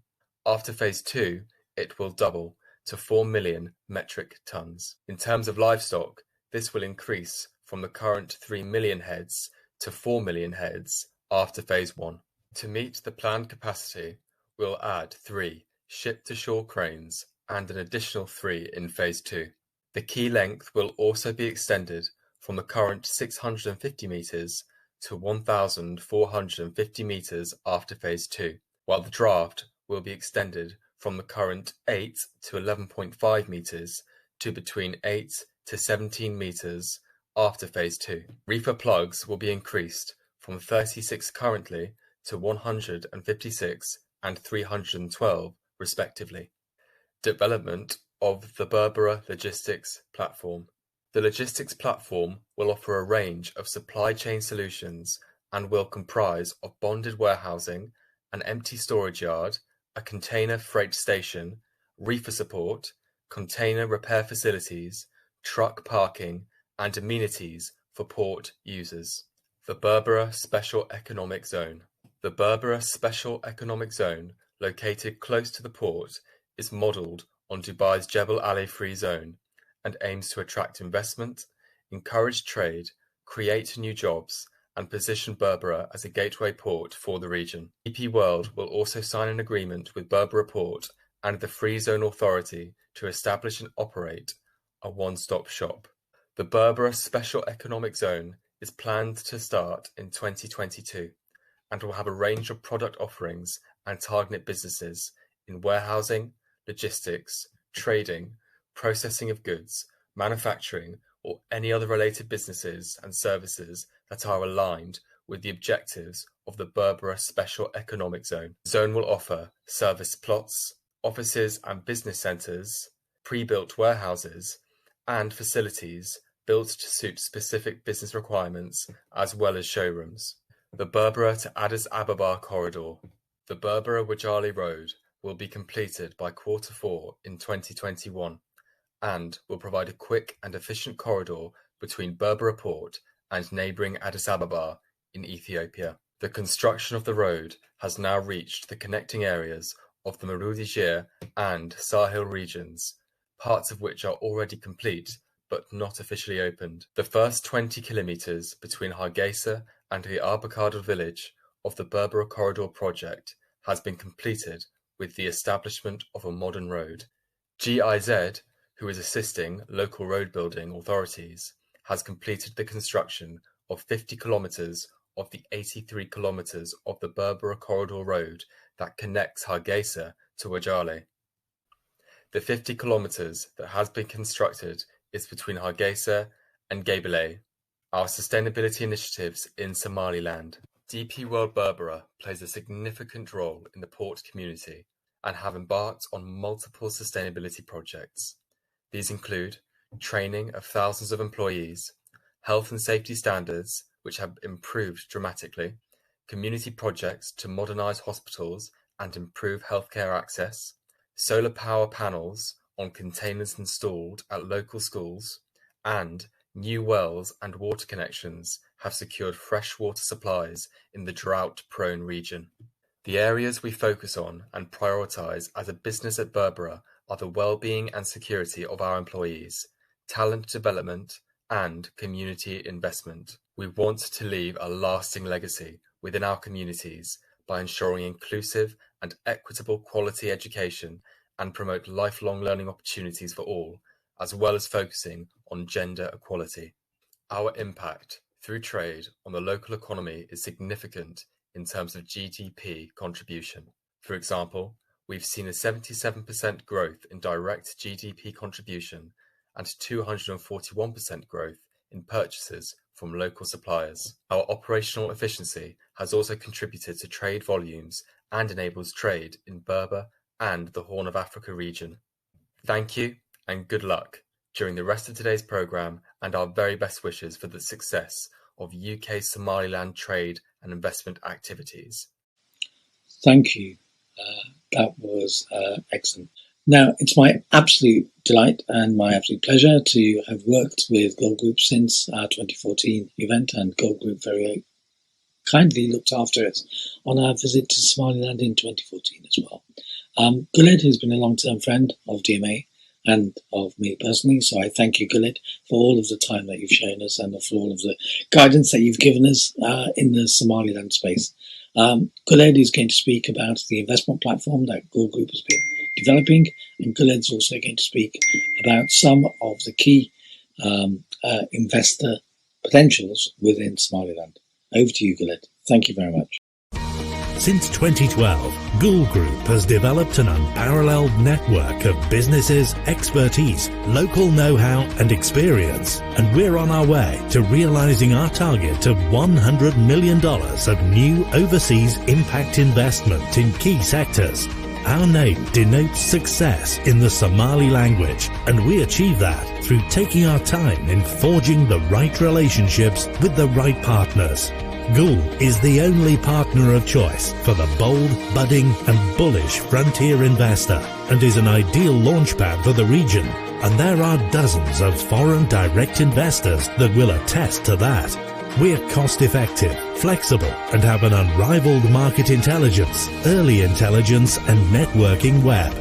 After Phase 2, it will double to 4 million metric tons. In terms of livestock, this will increase from the current 3 million heads to 4 million heads after Phase 1. To meet the planned capacity, we'll add 3 ship-to-shore cranes and an additional 3 in Phase 2. The quay length will also be extended from the current 650 metres to 1,450 metres after Phase 2, while the draft will be extended from the current 8 to 11.5 metres to between 8 to 17 metres after Phase 2. Reefer plugs will be increased from 36 currently to 156 and 312 respectively. Development of the Berbera Logistics Platform. The logistics platform will offer a range of supply chain solutions and will comprise of bonded warehousing, an empty storage yard, a container freight station, reefer support, container repair facilities, truck parking, and amenities for port users. The Berbera Special Economic Zone. The Berbera Special Economic Zone, located close to the port, is modelled on Dubai's Jebel Ali Free Zone and aims to attract investment, encourage trade, create new jobs, and position Berbera as a gateway port for the region. DP World will also sign an agreement with Berbera Port and the Free Zone Authority to establish and operate a one-stop shop. The Berbera Special Economic Zone is planned to start in 2022 and will have a range of product offerings and target businesses in warehousing, logistics, trading, processing of goods, manufacturing, or any other related businesses and services that are aligned with the objectives of the Berbera Special Economic Zone. The zone will offer service plots, offices and business centres, pre-built warehouses, and facilities built to suit specific business requirements, as well as showrooms. The Berbera to Addis Ababa corridor. The Berbera-Wajali Road will be completed by Q4 in 2021 and will provide a quick and efficient corridor between Berbera Port and neighbouring Addis Ababa in Ethiopia. The construction of the road has now reached the connecting areas of the Marudi Shire and Sahel regions, parts of which are already complete but not officially opened. The first 20 kilometres between Hargeisa and the Arbakado village of the Berbera Corridor project has been completed with the establishment of a modern road. GIZ, who is assisting local road building authorities, has completed the construction of 50 kilometres of the 83 kilometres of the Berbera Corridor Road that connects Hargeisa to Wajale. The 50 kilometres that has been constructed is between Hargeisa and Gebele, our sustainability initiatives in Somaliland. DP World Berbera plays a significant role in the port community and have embarked on multiple sustainability projects. These include training of thousands of employees, health and safety standards which have improved dramatically, community projects to modernise hospitals and improve healthcare access, solar power panels on containers installed at local schools, and new wells and water connections have secured fresh water supplies in the drought-prone region. The areas we focus on and prioritise as a business at Berbera are the well-being and security of our employees, talent development, and community investment. We want to leave a lasting legacy within our communities by ensuring inclusive and equitable quality education and promote lifelong learning opportunities for all, as well as focusing on gender equality. Our impact through trade on the local economy is significant in terms of GDP contribution. For example, we've seen a 77% growth in direct GDP contribution and 241% growth in purchases from local suppliers. Our operational efficiency has also contributed to trade volumes and enables trade in Berber and the Horn of Africa region. Thank you and good luck during the rest of today's programme, and our very best wishes for the success of UK Somaliland trade and investment activities. Thank you. That was excellent. Now, it's my absolute delight and my absolute pleasure to have worked with Guul Group since our 2014 event, and Guul Group very kindly looked after us on our visit to Somaliland in 2014 as well. Guul has been a long-term friend of DMA and of me personally, so I thank you, Guul, for all of the time that you've shown us and for all of the guidance that you've given us in the Somaliland space. Guul is going to speak about the investment platform that Guul Group has been developing, and Khaled's also going to speak about some of the key investor potentials within Somaliland. Over to you, Khaled. Thank you very much. Since 2012, Guul Group has developed an unparalleled network of businesses, expertise, local know-how and experience, and we're on our way to realizing our target of $100 million of new overseas impact investment in key sectors. Our name denotes success in the Somali language, and we achieve that through taking our time in forging the right relationships with the right partners. Guul is the only partner of choice for the bold, budding and bullish frontier investor, and is an ideal launchpad for the region. And there are dozens of foreign direct investors that will attest to that. We're cost-effective, flexible and have an unrivaled market intelligence, early intelligence and networking web.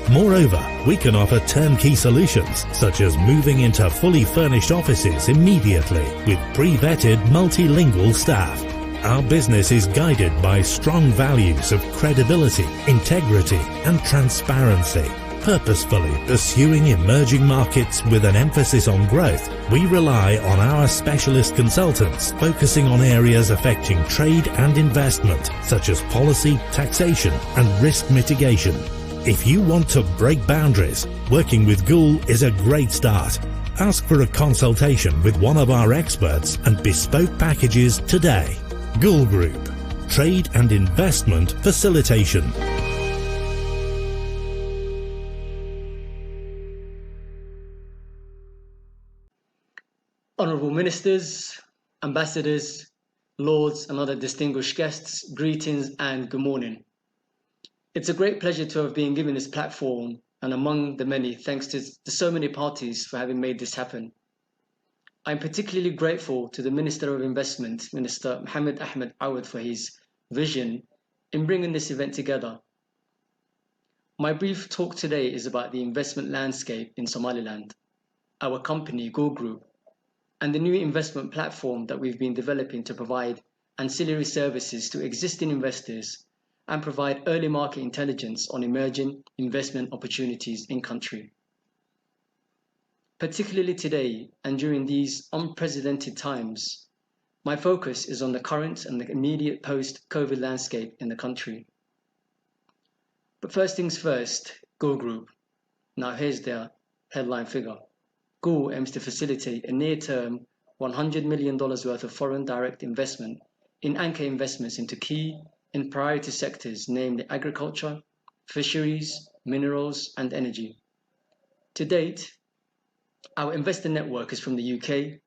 Moreover, we can offer turnkey solutions, such as moving into fully furnished offices immediately with pre-vetted multilingual staff. Our business is guided by strong values of credibility, integrity and transparency. Purposefully pursuing emerging markets with an emphasis on growth, we rely on our specialist consultants focusing on areas affecting trade and investment, such as policy, taxation and risk mitigation. If you want to break boundaries, working with Guul is a great start. Ask for a consultation with one of our experts and bespoke packages today. Guul Group, Trade and Investment Facilitation. Honourable Ministers, Ambassadors, Lords and other distinguished guests, greetings and good morning. It's a great pleasure to have been given this platform, and among the many, thanks to so many parties for having made this happen. I'm particularly grateful to the Minister of Investment, Minister Mohamed Ahmed Awad, for his vision in bringing this event together. My brief talk today is about the investment landscape in Somaliland, our company, Guul Group, and the new investment platform that we've been developing to provide ancillary services to existing investors and provide early market intelligence on emerging investment opportunities in country. Particularly today and during these unprecedented times, my focus is on the current and the immediate post-COVID landscape in the country. But first things first, Guul Group. Now here's their headline figure. Guul aims to facilitate a near-term $100 million worth of foreign direct investment in anchor investments into key and priority sectors, namely agriculture, fisheries, minerals, and energy. To date, our investor network is from the UK,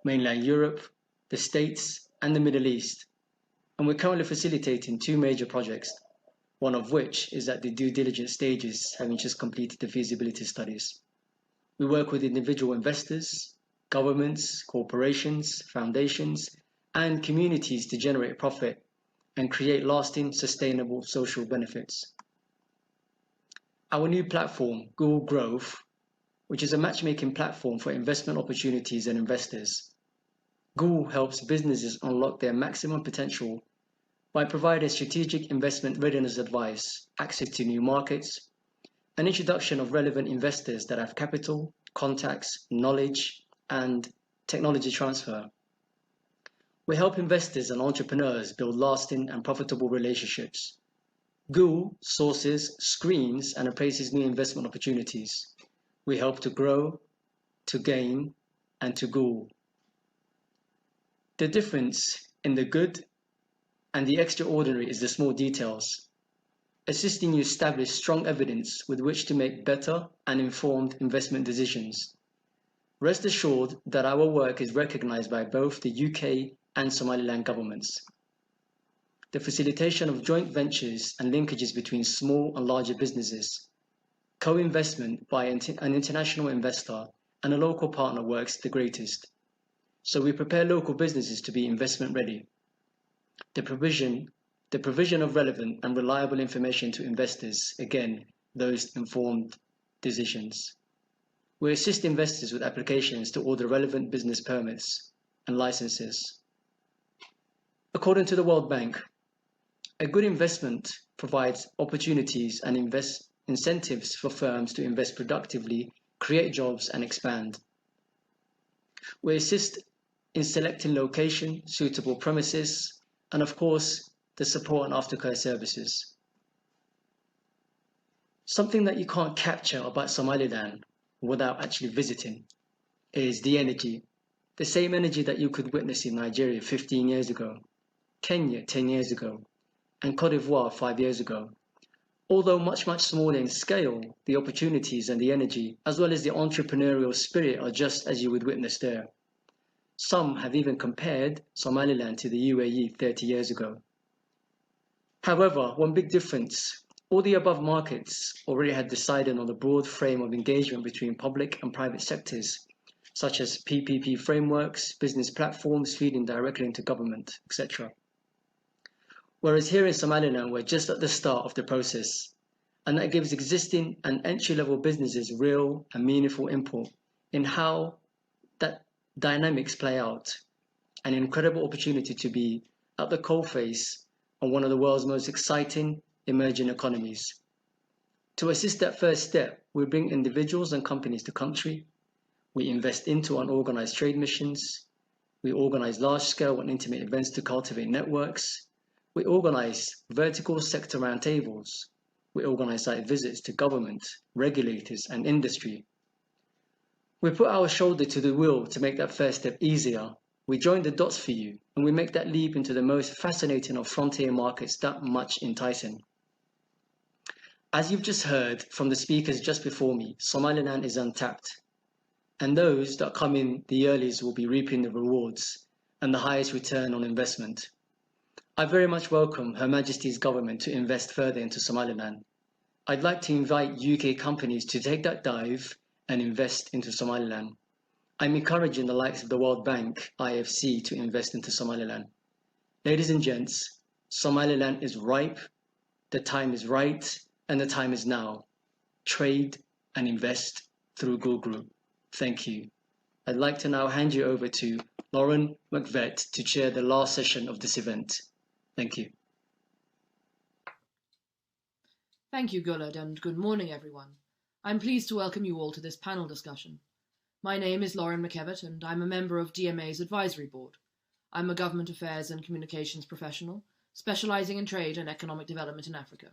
mainland Europe, the States, and the Middle East, and we're currently facilitating two major projects, one of which is at the due diligence stages, having just completed the feasibility studies. We work with individual investors, governments, corporations, foundations, and communities to generate profit and create lasting, sustainable social benefits. Our new platform, Guul Growth, which is a matchmaking platform for investment opportunities and investors. Guul helps businesses unlock their maximum potential by providing strategic investment readiness advice, access to new markets, an introduction of relevant investors that have capital, contacts, knowledge, and technology transfer. We help investors and entrepreneurs build lasting and profitable relationships. Guul sources, screens, and appraises new investment opportunities. We help to grow, to gain, and to Guul. The difference in the good and the extraordinary is the small details, assisting you establish strong evidence with which to make better and informed investment decisions. Rest assured that our work is recognized by both the UK and Somaliland governments. The facilitation of joint ventures and linkages between small and larger businesses, co-investment by an international investor and a local partner works the greatest. So we prepare local businesses to be investment ready. The provision of relevant and reliable information to investors, again, those informed decisions. We assist investors with applications to all the relevant business permits and licenses. According to the World Bank, a good investment provides opportunities and incentives for firms to invest productively, create jobs and expand. We assist in selecting location, suitable premises, and of course, the support and aftercare services. Something that you can't capture about Somaliland without actually visiting is the energy. The same energy that you could witness in Nigeria 15 years ago, Kenya 10 years ago, and Cote d'Ivoire 5 years ago. Although much, much smaller in scale, the opportunities and the energy, as well as the entrepreneurial spirit, are just as you would witness there. Some have even compared Somaliland to the UAE 30 years ago. However, one big difference, all the above markets already had decided on the broad frame of engagement between public and private sectors, such as PPP frameworks, business platforms feeding directly into government, etc. Whereas here in Somaliland, we're just at the start of the process, and that gives existing and entry-level businesses real and meaningful input in how that dynamics play out, an incredible opportunity to be at the coalface on one of the world's most exciting emerging economies. To assist that first step, we bring individuals and companies to country, we invest into unorganized trade missions, we organize large-scale and intimate events to cultivate networks, we organize vertical sector roundtables, we organize site visits to government, regulators, and industry. We put our shoulder to the wheel to make that first step easier. We join the dots for you, and we make that leap into the most fascinating of frontier markets that much enticing. As you've just heard from the speakers just before me, Somaliland is untapped, and those that come in the earliest will be reaping the rewards and the highest return on investment. I very much welcome Her Majesty's government to invest further into Somaliland. I'd like to invite UK companies to take that dive and invest into Somaliland. I'm encouraging the likes of the World Bank, IFC, to invest into Somaliland. Ladies and gents, Somaliland is ripe, the time is right, and the time is now. Trade and invest through Guul Group. Thank you. I'd like to now hand you over to Lauren McVett to chair the last session of this event. Thank you. Thank you, Gullard, and good morning, everyone. I'm pleased to welcome you all to this panel discussion. My name is Lauren McEvitt, and I'm a member of DMA's Advisory Board. I'm a government affairs and communications professional, specialising in trade and economic development in Africa,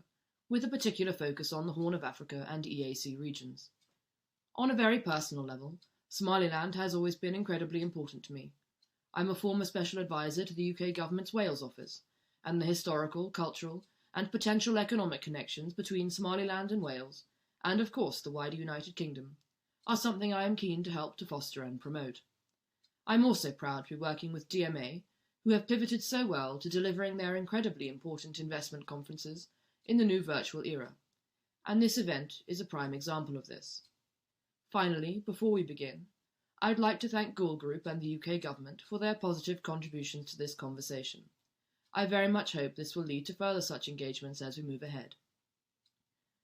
with a particular focus on the Horn of Africa and EAC regions. On a very personal level, Somaliland has always been incredibly important to me. I'm a former special advisor to the UK government's Wales office, and the historical, cultural, and potential economic connections between Somaliland and Wales, and of course the wider United Kingdom, are something I am keen to help to foster and promote. I'm also proud to be working with DMA, who have pivoted so well to delivering their incredibly important investment conferences in the new virtual era, and this event is a prime example of this. Finally, before we begin, I'd like to thank Guul Group and the UK government for their positive contributions to this conversation. I very much hope this will lead to further such engagements as we move ahead.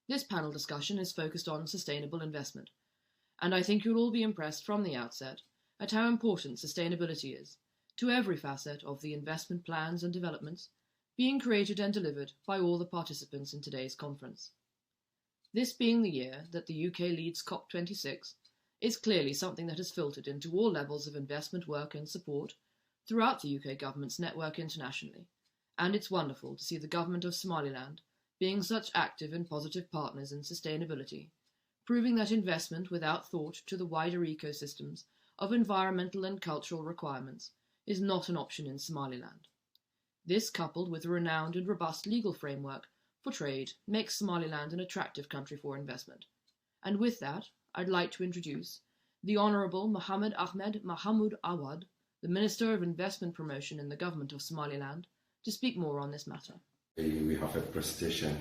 This panel discussion is focused on sustainable investment, and I think you'll all be impressed from the outset at how important sustainability is to every facet of the investment plans and developments being created and delivered by all the participants in today's conference. This being the year that the UK leads COP26 is clearly something that has filtered into all levels of investment work and support throughout the UK government's network internationally, and it's wonderful to see the government of Somaliland being such active and positive partners in sustainability, proving that investment without thought to the wider ecosystems of environmental and cultural requirements is not an option in Somaliland. This, coupled with a renowned and robust legal framework for trade, makes Somaliland an attractive country for investment. And with that, I'd like to introduce the Honourable Mohamed Ahmed Mohamoud Awad, the Minister of Investment Promotion in the Government of Somaliland, to speak more on this matter. We have a presentation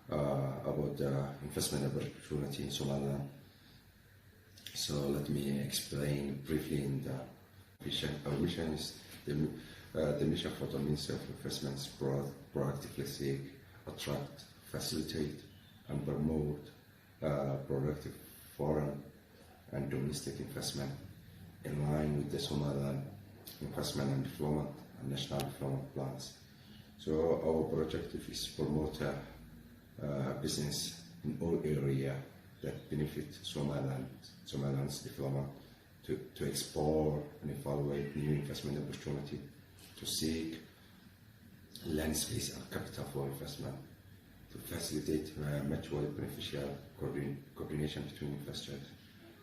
about the investment opportunity in Somaliland. So let me explain briefly in the vision. Our vision is the mission for the Ministry of Investment is proactively seek, attract, facilitate, and promote productive foreign and domestic investment in line with the Somaliland Investment and Development and National Development Plans. So our objective is to promote business in all areas that benefit Somaliland's development, to explore and evaluate new investment opportunity, to seek land space and capital for investment, to facilitate mutually beneficial coordination between investors,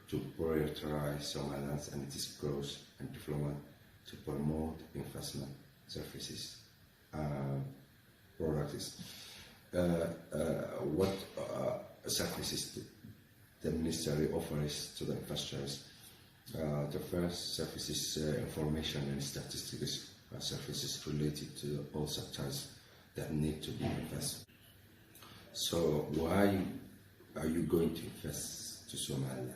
to prioritize Somaliland and its growth and development, to promote investment services products. What services the Ministry offers to the investors? The first service is information and statistics services related to all sectors that need to be invested. So why are you going to invest to Somaliland?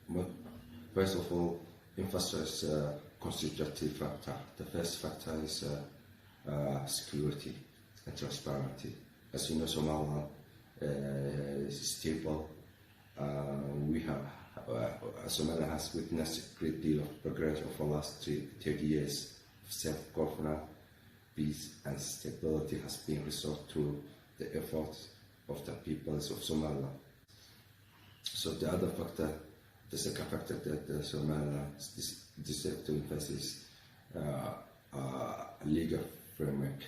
Well, first of all, investors constitutive factor. The first factor is security and transparency. As you know, Somaliland is stable. Somaliland has witnessed a great deal of progress over the last 30 years. Self-governance, peace and stability has been restored through the efforts of the peoples of Somaliland. So the other factor, the second factor that Somaliland deserves to invest is a legal framework.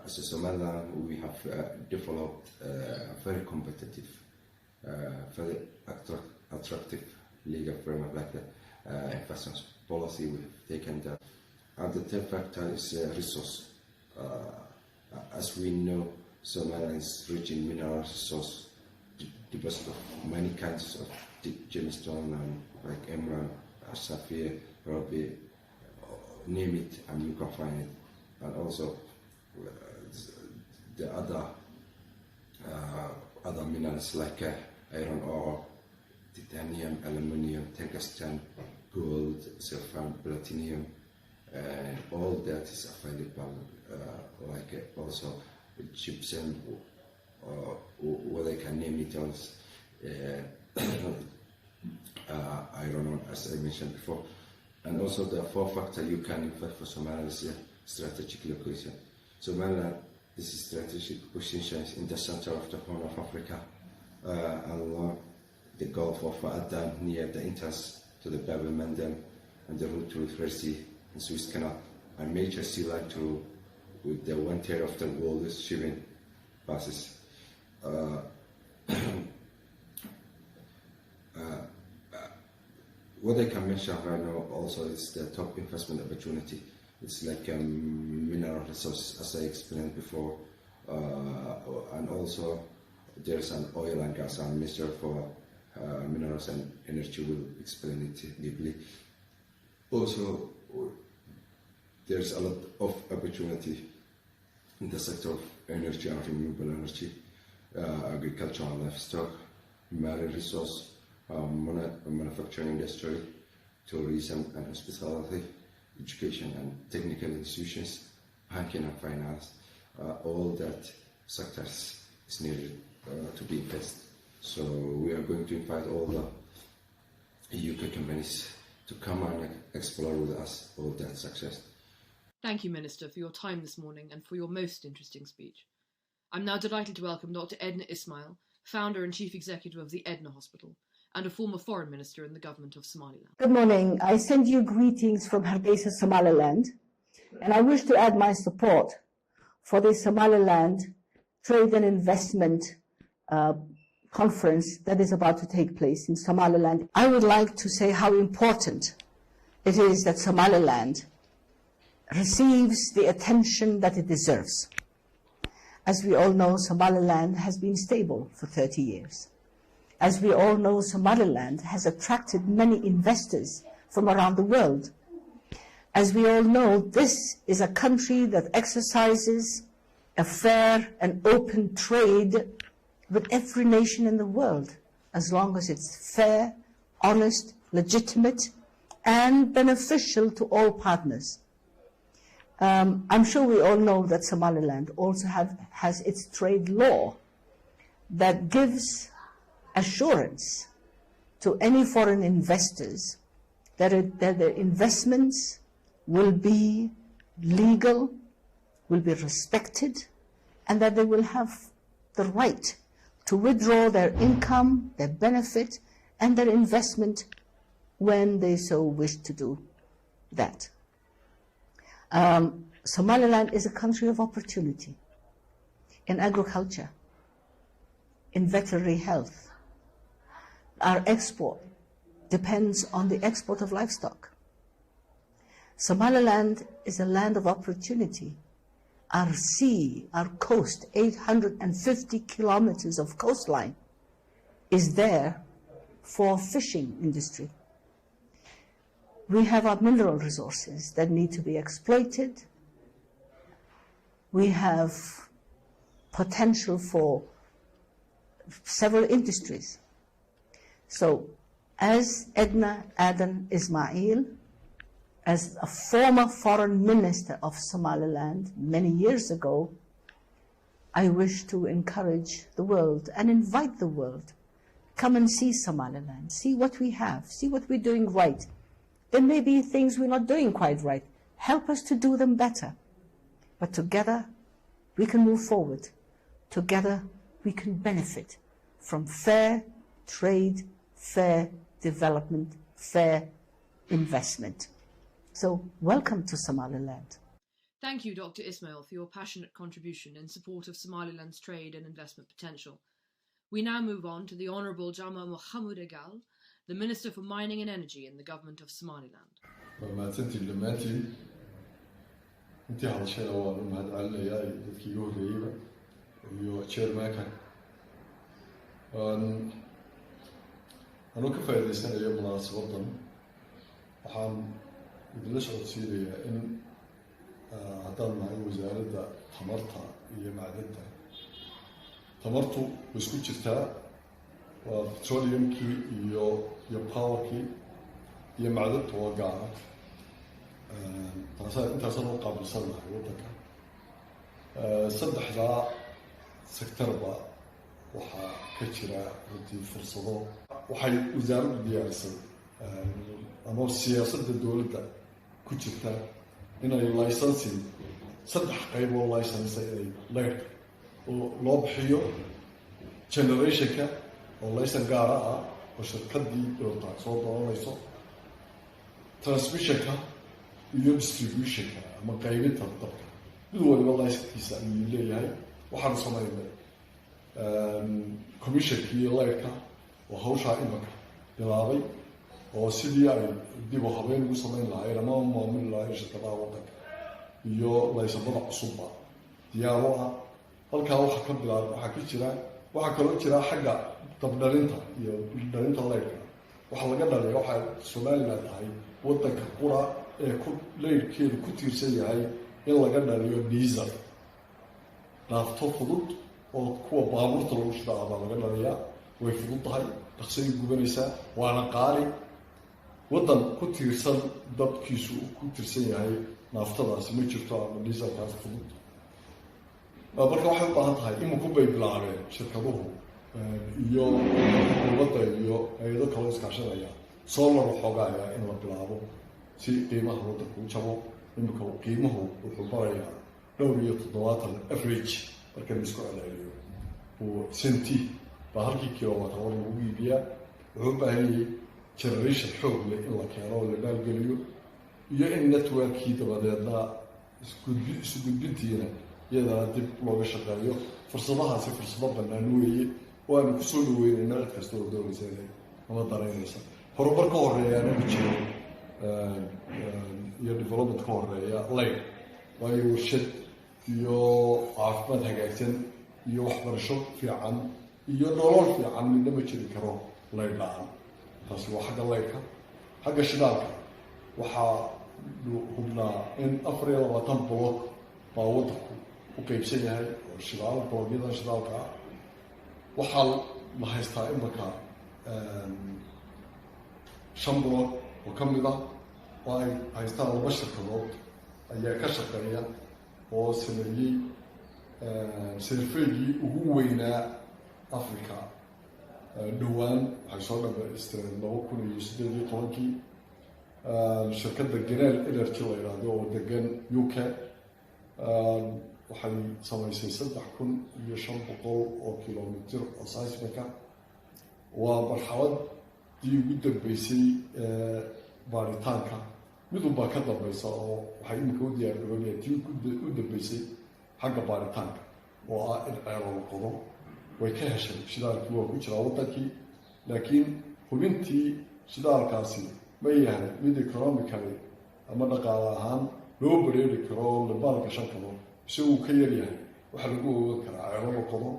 As a Somaliland, we have developed a very competitive, very attractive legal framework like the investment policy. We've taken that. And the third factor is resource. As we know, Somaliland is rich in mineral resource, deposit of many kinds of gemstone and like emerald, sapphire, ruby, name it, and you can find it. And also the other minerals like iron ore, titanium, aluminium, tungsten, gold, silver, platinum, and all that is available. Like also gypsum, what I can name it else, iron ore, as I mentioned before. And also the fourth factor you can invest for Somaliland is strategic location. Somaliland is a strategic position in the center of the Horn of Africa, along the Gulf of Atam, near the entrance to the Bellingham and the route to Hersi and Suez Canal, a major sea line through with the 1/3 of the world's shipping passes. What I can mention right now also is the top investment opportunity. It's like a mineral resource, as I explained before, and also there's an oil and gas, and Minister for Minerals and Energy will explain it deeply. Also, there's a lot of opportunity in the sector of energy and renewable energy, agriculture and livestock, marine resource, manufacturing industry, tourism and hospitality, education and technical institutions, banking and finance. All that sectors is needed to be invested. So we are going to invite all the UK companies to come and explore with us all that success. Thank you, Minister, for your time this morning and for your most interesting speech. I'm now delighted to welcome Dr. Edna Ismail, founder and chief executive of the Edna Hospital, and a former foreign minister in the government of Somaliland. Good morning. I send you greetings from Hargeisa, Somaliland, and I wish to add my support for the Somaliland Trade and Investment conference that is about to take place in Somaliland. I would like to say how important it is that Somaliland receives the attention that it deserves. As we all know, Somaliland has been stable for 30 years. As we all know, Somaliland has attracted many investors from around the world. As we all know, this is a country that exercises a fair and open trade with every nation in the world, as long as it's fair, honest, legitimate, and beneficial to all partners. I'm sure we all know that Somaliland also has its trade law that gives assurance to any foreign investors that their investments will be legal, will be respected, and that they will have the right to withdraw their income, their benefit, and their investment when they so wish to do that. Somaliland is a country of opportunity in agriculture, in veterinary health. Our export depends on the export of livestock. Somaliland is a land of opportunity. Our sea, our coast, 850 kilometers of coastline is there for fishing industry. We have our mineral resources that need to be exploited. We have potential for several industries. So, as Edna Adan Ismail, as a former foreign minister of Somaliland many years ago, I wish to encourage the world and invite the world, come and see Somaliland, see what we have, see what we're doing right. There may be things we're not doing quite right. Help us to do them better. But together, we can move forward. Together, we can benefit from fair trade, fair development, fair investment. So, welcome to Somaliland. Thank you, Dr. Ismail, for your passionate contribution in support of Somaliland's trade and investment potential. We now move on to the Honourable Jama Mohamed Egal, the Minister for Mining and Energy in the Government of Somaliland. idinla socodsiinaya in haddaan nahay wasaaradda tamarta iyo macdanta. Tamartu way isku jirtaa, waa petroleumkii iyo powerkii iyo macdanta waa gaara. Intaasaan u qaabilsan nahay waddanka. Saddexdaa sektarba waxaa ka jira runtii fursado. Waxay wasaaraddu diyaarisay ama siyaasadda dowladda ku jirta inay licensing saddex qayb oo license ay leedahay oo loo bixiyo generationka oo license gaar ah oo shirkaddii doonta soo doonayso, transmissionka iyo distributionka ama qaybinta dabka mid waliba licensekiisa ayuu leeyahay. waxaan samaynay commissionkii leerka oo hawshaa imaka bilaabay oo sidii ay dib u habeyn ugu samayn lahaayeen ama maamuli lahaayeen shirkadaha waddanka iyo laysamada cusubba diyaaro ah. halkaa waxaa ka bilaabay waxaa kaloo jira xagga dabdhalinta iyo dhalinta leyrka. waxa laga dhaliya waxay Somaliland tahay waddanka qura ee leyrkeedu ku tiirsan yahay in laga dhaliyo diesel, naafto fudud oo kuwa baabuurta lagu shidaa baa laga dhaliyaa. way fudud tahay, dhaqsay gubanaysaa, waana qaali. waddan ku tiirsan dadkiisu ku tiirsan yahay naaftadaasi ma jirto ama dieselkaas fudud. marka waxay u baahan tahay iminku bay bilaabeen shirkaduhu iyo dowladda iyo hay-ado kaloo iskaashanaya solar waxoogaaya in la bilaabo si qiimaha waddanka u jabo. imika qiimuhu wuxuu barayaa 70 average marka la isku celceliyo oo senti baa halkii kilowatt hor lagu iibiyaa. wuxuu u baahan yahay generation xoog leh in la keeno oo la maalgeliyo iyo in networkii dabadeedna isu gudbintiina iyadana dib looga shaqeeyo. fursadahaasi fursado bannaan weeye oo aanu ku soo dhaweynayna cid kasta oo doonaysa ama daraynaysa. horumar ka horeeyaana ma jiro iyo development ka horeeya leyr, waayo warshad iyo caafimaad hagaagsan iyo waxbarasho fiican iyo nolol fiican midna ma jiri karo leyr la-aan. taasi waa xagga leyrka. xagga shidaalka waxaa hubnaa in 24 block baa waddanku u qaybsan yahay oo shidaal bloogyada shidaalka ah. waxaa la haystaa imaka 5 block oo ka mid ah oo ay haystaan 2 shirkadood ayaa ka shaqeeya oo sameeyey sirfeegii ugu weynaa Africa. dhowaan waxay soo dhamaystireen 2018 shirkadda Guul Energy la yiraahdo oo degan UK waxay samaysay 3,500 oo kilomitir oo seismica waa marxaladii ugu dambeysay baaritaanka mid walba ka dambaysa oo waxay imika u diyaargaroobeen tii u dambeysay xagga baaritaanka oo ah in ceelo la qodo way ka heshay shidaalkii waa ku jiraa waddankii laakiin hubintii shidaalkaasi ma yahay mid economically ama dhaqaale ahaan loo bareeri karo oo la maalgashan karo mise uu ka yar yahay waxa lagu ogaan karaa ceelo la qodo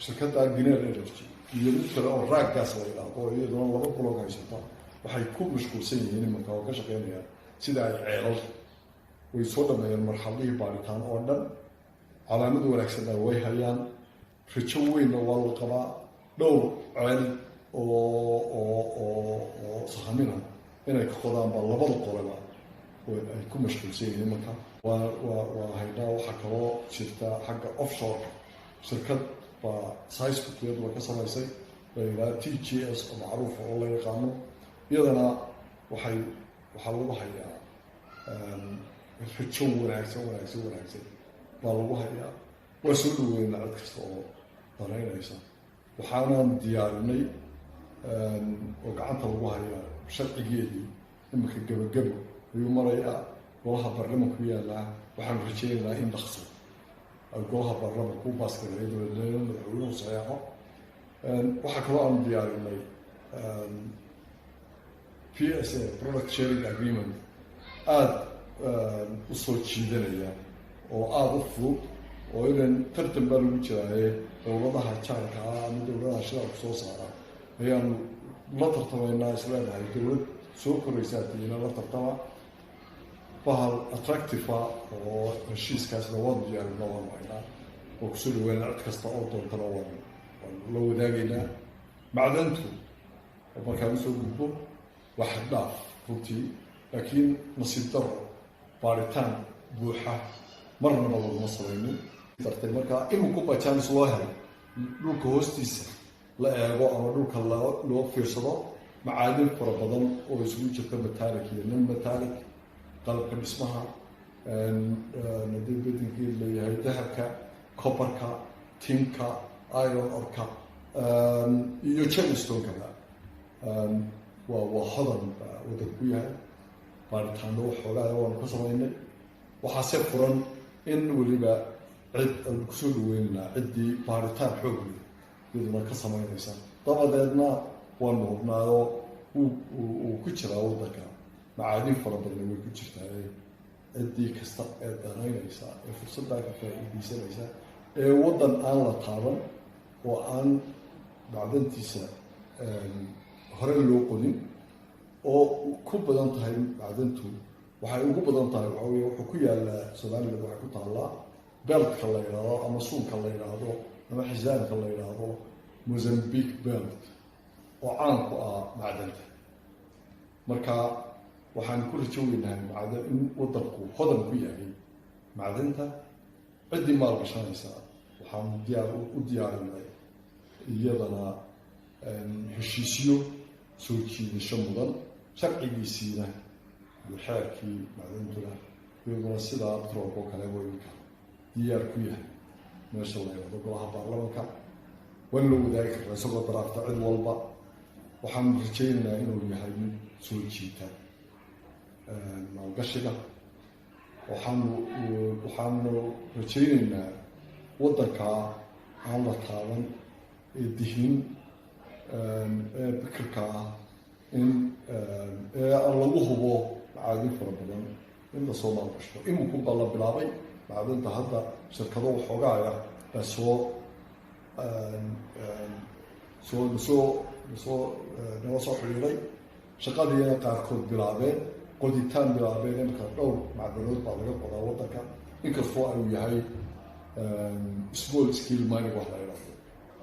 shirkadda Guinea Energy iyo mid kale oo raaggaas la yidhaahdo iyadoo laba blog haysata waxay ku mashquulsan yihiin imanka oo ka shaqeynayaan sida ay ceelal way soo dhameeyeen marxaladihii baaritaan oo dhan calaamad wanaagsanna way hayaan rajo weynna waa la qabaa dhowr ceel oo sahamina inay ka qodaan baa labada qoleba ay ku mashquulsan yihiin imanka waa haynaa waxaa kaloo jirta xagga offshore shirkad baa seismic ka samaysay la yidhaha TGS oo macruufa oo la yaqaano iyadana waxaa lagu hayaa rajo wanaagsan baa lagu hayaa waa soo dhaweynaa cid kasta oo danaynaysa waxaanaan diyaarinay oo gacanta lagu hayaa sharcigeedii iminka gebagabo ayuu marayaa golaha baarlamanku yaallaa waxaanu rajeynaynaa in dhaqso ay golaha baarlamanku u baaskareeyo dowladnimada madaxweynuhu saxeexo waxaa kaloo aanu diyaarinay PSA product sharing agreement aada u soo jiidanaya oo aada u fudud oo idan tartan baa lagu jiraaye dowladaha jaarka ah ama dowladaha shidaalka soo saara ayaanu la tartamaynaa isleedahay dowlad soo koraysaa tiina la tartama bahal attractive oo heshiiskaasna waan diyaarinna waan haynaa oo kusoo dhaweynaa cid kasta oo doontana waan la wadaagaynaa macdantu markaan usoo gudbo waa xad dhaaf runtii laakiin nasiib daro baaritaan buuxa marnaba laguma samaynin dartay markaa iminku bajaanis loo helay dhulka hoostiisa la eego ama dhulka loo fiirsado macaadin fara badan oo isugu jirta metallic iyo non metallic qalabka dhismaha bedenkii leeyahay dahabka copperka tinka iron orka iyo gemstonekaba waa hodan waddan ku yahay baaritaano waxoogaa waanu ka samaynay waxaase furan in weliba cid aan kusoo dhaweynaa ciddii baaritaan xoog leh iyaduna ka samaynaysa dabadeedna waanu hubnaayoo uu ku jiraa waddanka macaadin fara badan way ku jirtaa ciddii kasta ee danaynaysa ee fursaddaa ka faa'iidaysanaysa ee waddan aan la taaban oo aan macdantiisa hore loo qodin oo ku badan tahay macdantu waxay ugu badan tahay waxaa weeye wuxuu ku yaallaa Somaliland waxay ku taallaa beltka la yidhaahdo ama suunka la yidhaahdo ama xisaanka la yidhaahdo Mozambique belt oo caan ku ah macdanta marka waxaan ku rajoweynahay macdan in waddanku hodan ku yahay macdanta ciddii maalgashanaysa waxaan u diyaarinay iyadana heshiisyo soo jiidasho mudan sharcigiisiina iyo xeerkii macdantuna iyaduna sidaa troolkoo kale weynka diyaar ku yahay meesha la yidhahdo golaha baarlamanka waan la wadaagi karnaa isagoo daraafta cid walba waxaanu rajaynaynaa inuu yahay mid soo jiita maalgashiga waxaanu rajaynaynaa waddankaa aan la taaban ee dihin ee fikirka ah in lagu hubo macaadin fara badan in lasoo maalgashto iminku baa la bilaabay macdanta hadda shirkado waxoogaaya baa nala soo xidhiiray shaqadiina qaarkood bilaabeen qoditaan bilaabeen imika dhowr macdanood baa laga qodaa waddanka inkastoo uu yahay small scale mining wax la yidhaahdo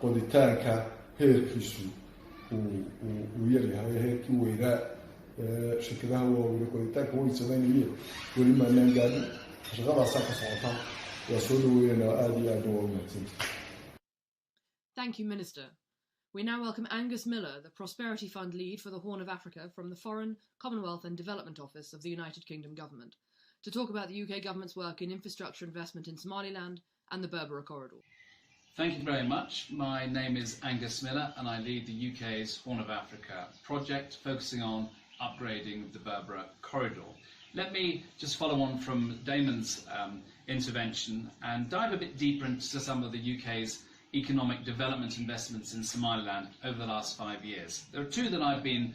qoditaanka heerkiisu uu yaryahay heerkii weynaa shirkadaha waaweyne qoditaanka way samaynayeen weli maanaan gaadhin shaqadaasaa ka socota waa soo dhaweynayna aada iyo aadna waa umahadsanta. Thank you, Minister. We now welcome Angus Miller, the Prosperity Fund lead for the Horn of Africa from the Foreign, Commonwealth and Development Office of the United Kingdom Government, to talk about the UK government's work in infrastructure investment in Somaliland and the Berbera corridor. Thank you very much. My name is Angus Miller and I lead the UK's Horn of Africa project focusing on upgrading the Berbera corridor. Let me just follow on from Damon's intervention and dive a bit deeper into some of the UK's economic development investments in Somaliland over the last 5 years. There are two that I've been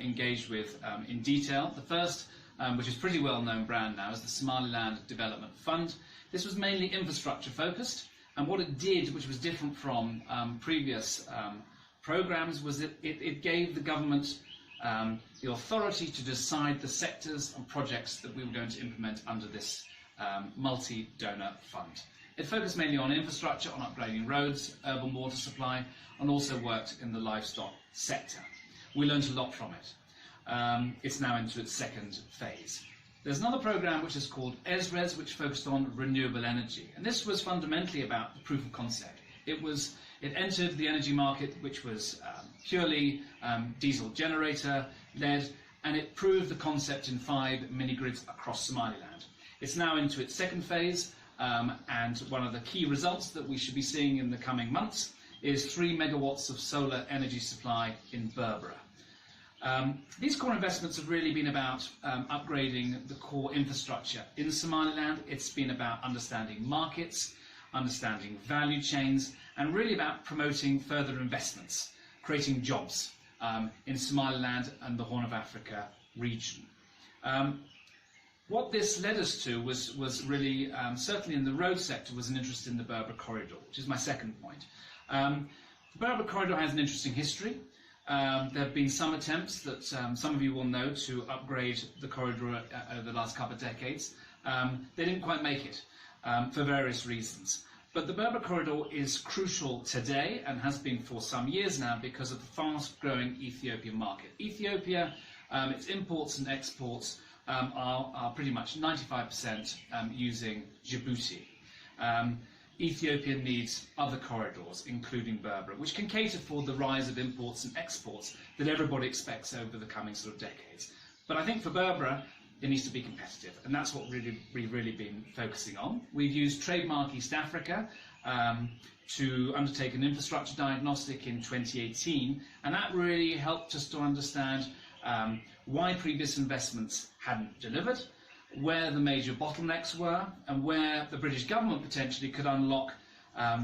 engaged with in detail. The first, which is a pretty well-known brand now, is the Somaliland Development Fund. This was mainly infrastructure focused, and what it did, which was different from previous programs, was that it gave the government the authority to decide the sectors and projects that we were going to implement under this multi-donor fund. It focused mainly on infrastructure, on upgrading roads, urban water supply, and also worked in the livestock sector. We learned a lot from it. It's now into its second phase. There's another program which is called ESRES, which focused on renewable energy. And this was fundamentally about the proof of concept. It entered the energy market, which was purely diesel generator led, and it proved the concept in 5 mini-grids across Somaliland. It's now into its second phase, and one of the key results that we should be seeing in the coming months is 3 megawatts of solar energy supply in Berbera. These core investments have really been about upgrading the core infrastructure in Somaliland. It's been about understanding markets, understanding value chains, and really about promoting further investments, creating jobs in Somaliland and the Horn of Africa region. What this led us to was really, certainly in the road sector, was an interest in the Berbera corridor, which is my second point. The Berbera corridor has an interesting history. There have been some attempts that some of you will know to upgrade the corridor over the last couple of decades. They didn't quite make it for various reasons. But the Berbera corridor is crucial today and has been for some years now because of the fast-growing Ethiopian market. Ethiopia, its imports and exports are pretty much 95% using Djibouti. Ethiopia needs other corridors, including Berbera, which can cater for the rise of imports and exports that everybody expects over the coming sort of decades. But I think for Berbera, it needs to be competitive, and that's what we've really been focusing on. We've used Trademark East Africa to undertake an infrastructure diagnostic in 2018, and that really helped us to understand why previous investments hadn't delivered, where the major bottlenecks were, and where the British government potentially could unlock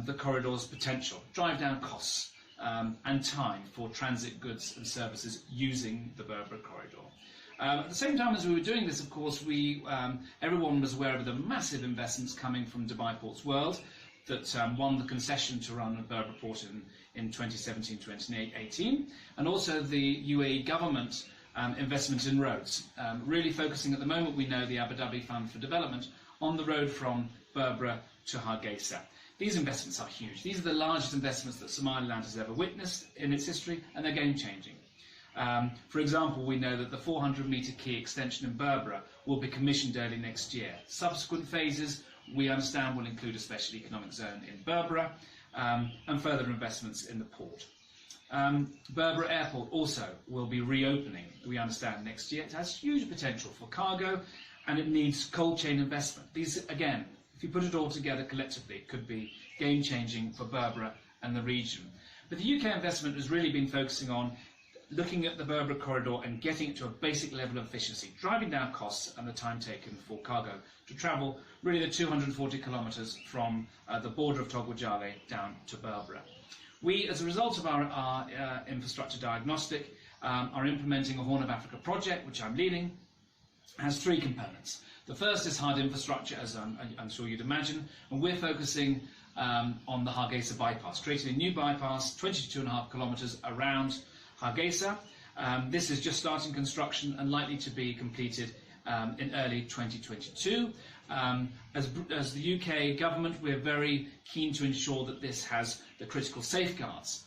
the corridor's potential, drive down costs and time for transit goods and services using the Berbera corridor. At the same time as we were doing this, of course, everyone was aware of the massive investments coming from Dubai Ports World that won the concession to run the Berbera port in 2017-2018, and also the UAE government investment in roads, really focusing at the moment, we know, the Abu Dhabi Fund for Development on the road from Berbera to Hargeisa. These investments are huge. These are the largest investments that Somaliland has ever witnessed in its history, and they're game-changing. For example, we know that the 400-metre quay extension in Berbera will be commissioned early next year. Subsequent phases, we understand, will include a special economic zone in Berbera and further investments in the port. Berbera Airport also will be reopening, we understand, next year. It has huge potential for cargo, and it needs cold chain investment. These, again, if you put it all together collectively, it could be game-changing for Berbera and the region. But the UK investment has really been focusing on looking at the Berbera corridor and getting it to a basic level of efficiency, driving down costs and the time taken for cargo to travel really the 240 kilometres from the border of Togbojale down to Berbera. We, as a result of our infrastructure diagnostic, are implementing a Horn of Africa project, which I'm leading. It has 3 components. The first is hard infrastructure, as I'm sure you'd imagine, and we're focusing on the Hargeisa bypass, creating a new bypass, 22.5 kilometres around Hargeisa. This is just starting construction and likely to be completed in early 2022. As the UK government, we're very keen to ensure that this has the critical safeguards,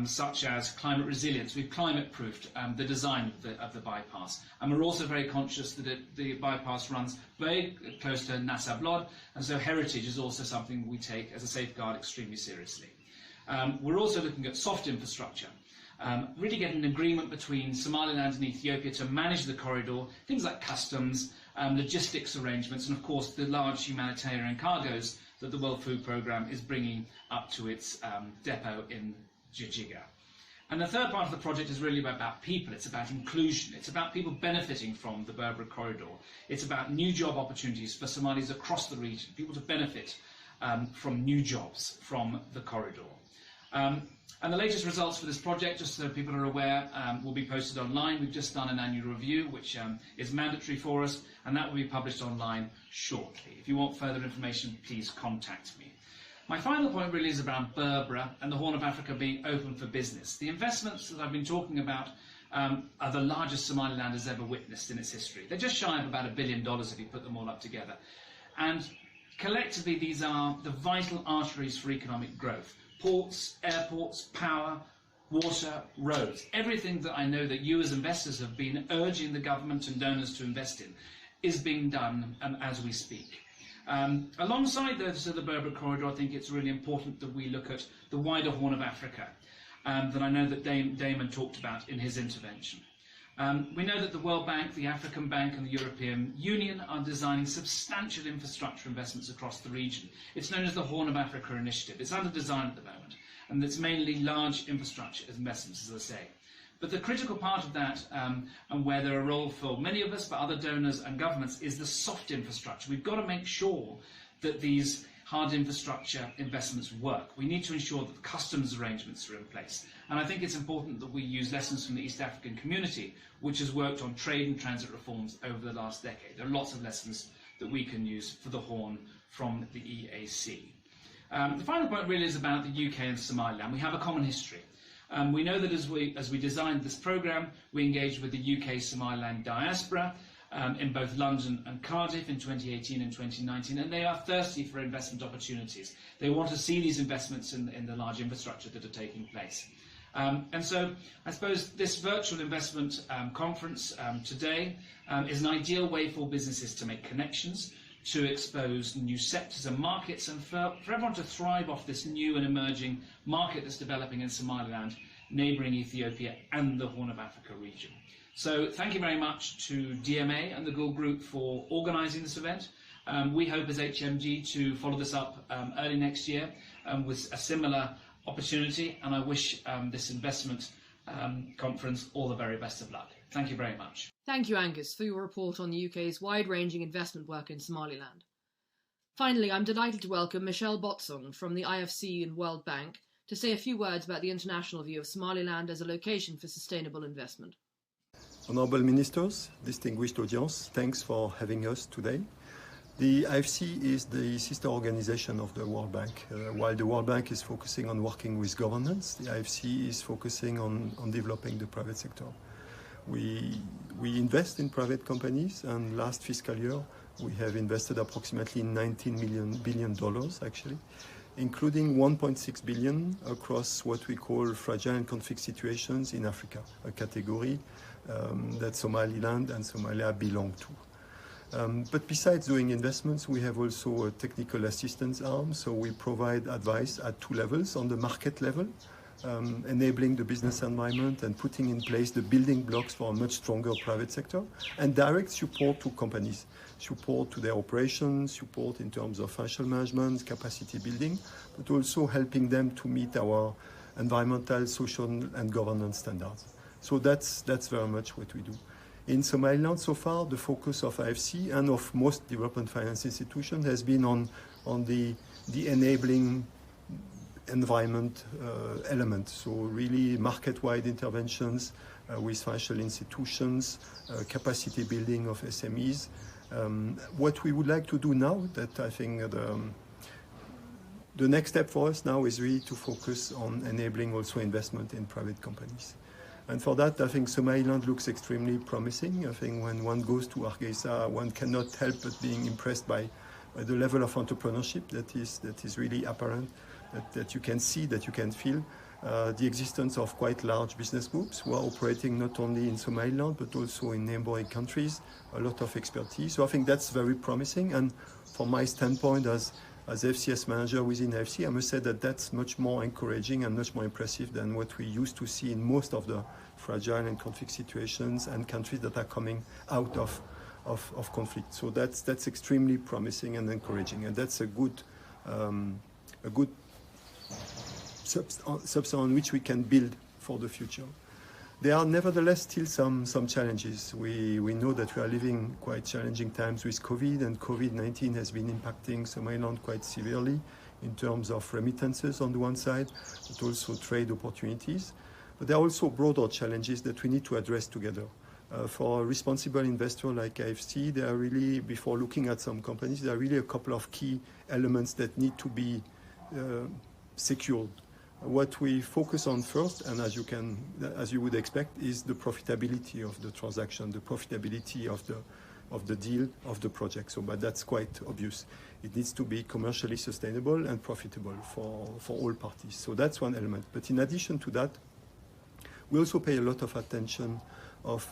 such as climate resilience. We've climate-proofed the design of the bypass. And we're also very conscious that the bypass runs very close to Nasab Lod, and so heritage is also something we take as a safeguard extremely seriously. We're also looking at soft infrastructure. Really get an agreement between Somaliland and Ethiopia to manage the corridor, things like customs, logistics arrangements, and of course the large humanitarian cargoes that the World Food Programme is bringing up to its depot in Jijiga. And the third part of the project is really about people. It's about inclusion. It's about people benefiting from the Berbera corridor. It's about new job opportunities for Somalis across the region, people to benefit from new jobs from the corridor. And the latest results for this project, just so people are aware, will be posted online. We've just done an annual review, which is mandatory for us, and that will be published online shortly. If you want further information, please contact me. My final point really is around Berbera and the Horn of Africa being open for business. The investments that I've been talking about are the largest Somaliland has ever witnessed in its history. They're just shy of about $1 billion if you put them all up together. And collectively, these are the vital arteries for economic growth. Ports, airports, power, water, roads. Everything that I know that you as investors have been urging the government and donors to invest in is being done as we speak. Alongside the Berbera corridor, I think it's really important that we look at the wider Horn of Africa that I know that Damon talked about in his intervention. We know that the World Bank, the African Bank and the European Union are designing substantial infrastructure investments across the region. It's known as the Horn of Africa Initiative. It's under design at the moment, and it's mainly large infrastructure investments, as I say. But the critical part of that, and where there are a role for many of us, but other donors and governments, is the soft infrastructure. We've got to make sure that these hard infrastructure investments work. We need to ensure that the customs arrangements are in place. And I think it's important that we use lessons from the East African community, which has worked on trade and transit reforms over the last decade. There are lots of lessons that we can use for the Horn from the EAC. The final point really is about the UK and Somaliland. We have a common history. We know that as we designed this programme, we engaged with the UK Somaliland diaspora in both London and Cardiff in 2018 and 2019, and they are thirsty for investment opportunities. They want to see these investments in the large infrastructure that are taking place. And so I suppose this virtual investment conference today is an ideal way for businesses to make connections, to expose new sectors and markets, and for everyone to thrive off this new and emerging market that's developing in Somaliland, neighbouring Ethiopia and the Horn of Africa region. So thank you very much to DMA and the Guul Group for organising this event. We hope as HMG to follow this up early next year with a similar opportunity, and I wish this investment conference all the very best of luck. Thank you very much. Thank you, Angus, for your report on the UK's wide-ranging investment work in Somaliland. Finally, I'm delighted to welcome Michelle Botsong from the IFC and World Bank to say a few words about the international view of Somaliland as a location for sustainable investment. Honourable Ministers, distinguished audience, thanks for having us today. The IFC is the sister organization of the World Bank. While the World Bank is focusing on working with governance, the IFC is focusing on developing the private sector. We invest in private companies, and last fiscal year we have invested approximately $19 billion actually, including $1.6 billion across what we call fragile and conflict situations in Africa, a category that Somaliland and Somalia belong to. But besides doing investments, we have also a technical assistance arm, so we provide advice at two levels: on the market level, enabling the business environment and putting in place the building blocks for a much stronger private sector, and direct support to companies, support to their operations, support in terms of financial management, capacity building, but also helping them to meet our environmental, social and governance standards. So that's very much what we do. In Somaliland so far, the focus of IFC and of most development finance institutions has been on the enabling environment element, so really market-wide interventions with financial institutions, capacity building of SMEs. What we would like to do now, that I think the next step for us now is really to focus on enabling also investment in private companies. And for that, I think Somaliland looks extremely promising. I think when one goes to Hargeisa, one cannot help but being impressed by the level of entrepreneurship that is really apparent, that you can see, that you can feel. The existence of quite large business groups who are operating not only in Somaliland but also in neighboring countries, a lot of expertise. So I think that's very promising, and from my standpoint as FCS manager within FC, I must say that that's much more encouraging and much more impressive than what we used to see in most of the fragile and conflict situations and countries that are coming out of of conflict. So that's extremely promising and encouraging, and that's a good substance on which we can build for the future. There are nevertheless still some challenges. We know that we are living quite challenging times with COVID, and COVID-19 has been impacting Somaliland quite severely in terms of remittances on the one side, but also trade opportunities. But there are also broader challenges that we need to address together. For a responsible investor like IFC, there are really, before looking at some companies, there are really a couple of key elements that need to be secured. What we focus on first, and as you would expect, is the profitability of the transaction, the profitability of the deal, of the project. But that's quite obvious. It needs to be commercially sustainable and profitable for all parties. So that's one element. But in addition to that, we also pay a lot of attention of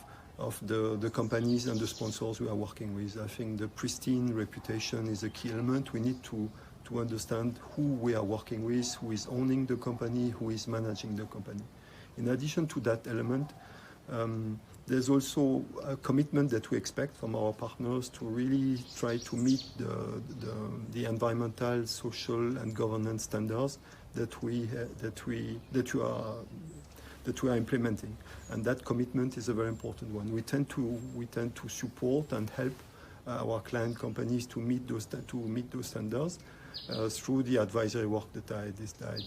the companies and the sponsors we are working with. I think the pristine reputation is a key element. We need to understand who we are working with, who is owning the company, who is managing the company. In addition to that element, there's also a commitment that we expect from our partners to really try to meet the environmental, social, and governance standards that we are implementing, and that commitment is a very important one. We tend to support and help our client companies to meet those standards through the advisory work that I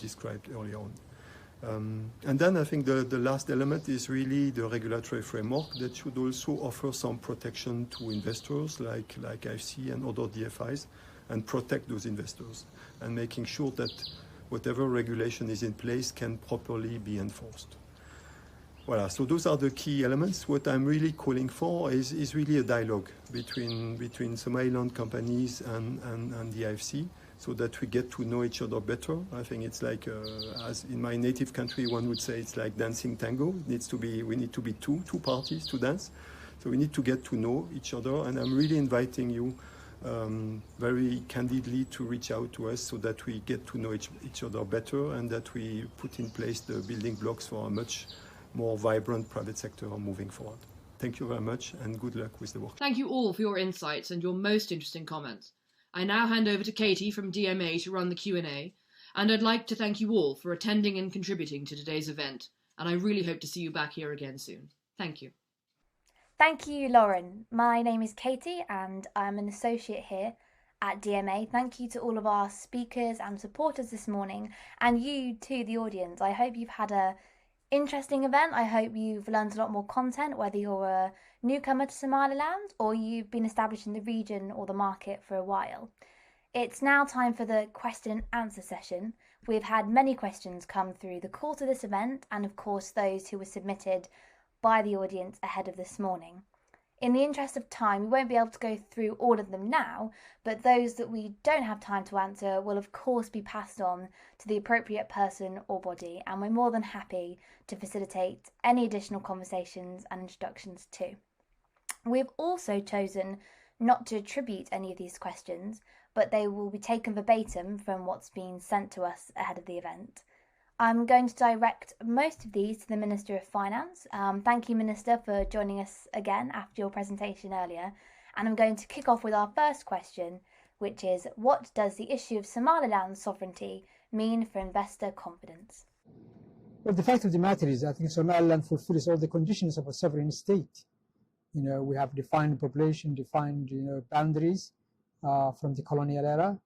described earlier on. And then I think the last element is really the regulatory framework that should also offer some protection to investors like IFC and other DFIs, and protect those investors, and making sure that whatever regulation is in place can properly be enforced. Voilà, so those are the key elements. What I'm really calling for is really a dialogue between Somaliland companies and the IFC, so that we get to know each other better. I think it's like, as in my native country, one would say it's like dancing tango. We need to be two parties to dance. So we need to get to know each other, and I'm really inviting you very candidly to reach out to us so that we get to know each other better, and that we put in place the building blocks for a much more vibrant private sector moving forward. Thank you very much, and good luck with the work. Thank you all for your insights and your most interesting comments. I now hand over to Katie from DMA to run the Q&A, and I'd like to thank you all for attending and contributing to today's event, and I really hope to see you back here again soon. Thank you. Thank you, Lauren. My name is Katie, and I'm an associate here at DMA. Thank you to all of our speakers and supporters this morning, and you too, the audience. I hope you've had a interesting event. I hope you've learned a lot more content, whether you're a newcomer to Somaliland or you've been established in the region or the market for a while. It's now time for the question and answer session. We've had many questions come through the course of this event, and of course those who were submitted by the audience ahead of this morning. In the interest of time, we won't be able to go through all of them now, but those that we don't have time to answer will of course be passed on to the appropriate person or body, and we're more than happy to facilitate any additional conversations and introductions too. We've also chosen not to attribute any of these questions, but they will be taken verbatim from what's been sent to us ahead of the event. I'm going to direct most of these to the Minister of Finance. Thank you, Minister, for joining us again after your presentation earlier. And I'm going to kick off with our first question, which is, what does the issue of Somaliland sovereignty mean for investor confidence? Well, the fact of the matter is, I think Somaliland fulfills all the conditions of a sovereign state. We have defined population, defined, boundaries from the colonial era.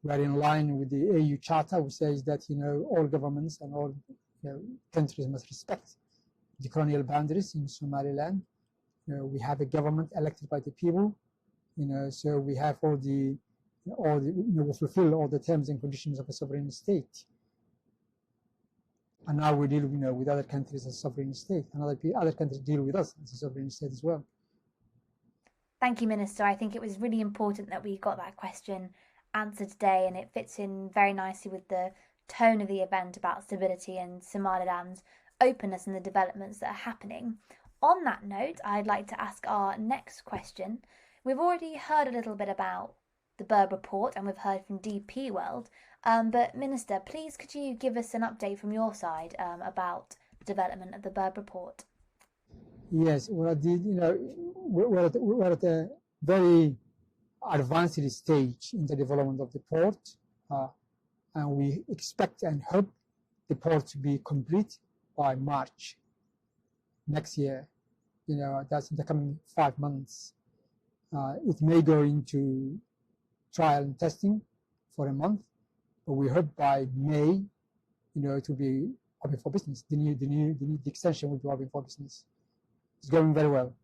We are in line with the AU Charter, which says that all governments and all countries must respect the colonial boundaries in Somaliland. We have a government elected by the people. So we have we fulfill all the terms and conditions of a sovereign state. And now we deal with other countries as a sovereign state, and other countries deal with us as a sovereign state as well. Thank you, Minister. I think it was really important that we got that question answered today, and it fits in very nicely with the tone of the event about stability and Somaliland's openness and the developments that are happening. On that note, I'd like to ask our next question. We've already heard a little bit about the Berbera port, and we've heard from DP World, but Minister, please could you give us an update from your side about the development of the Berbera port? Yes, we're at a very advanced stage in the development of the port, and we expect and hope the port to be complete by March next year. That's in the coming 5 months. It may go into trial and testing for a month, but we hope by May, to be open for business. The extension will be open for business. It's going very well.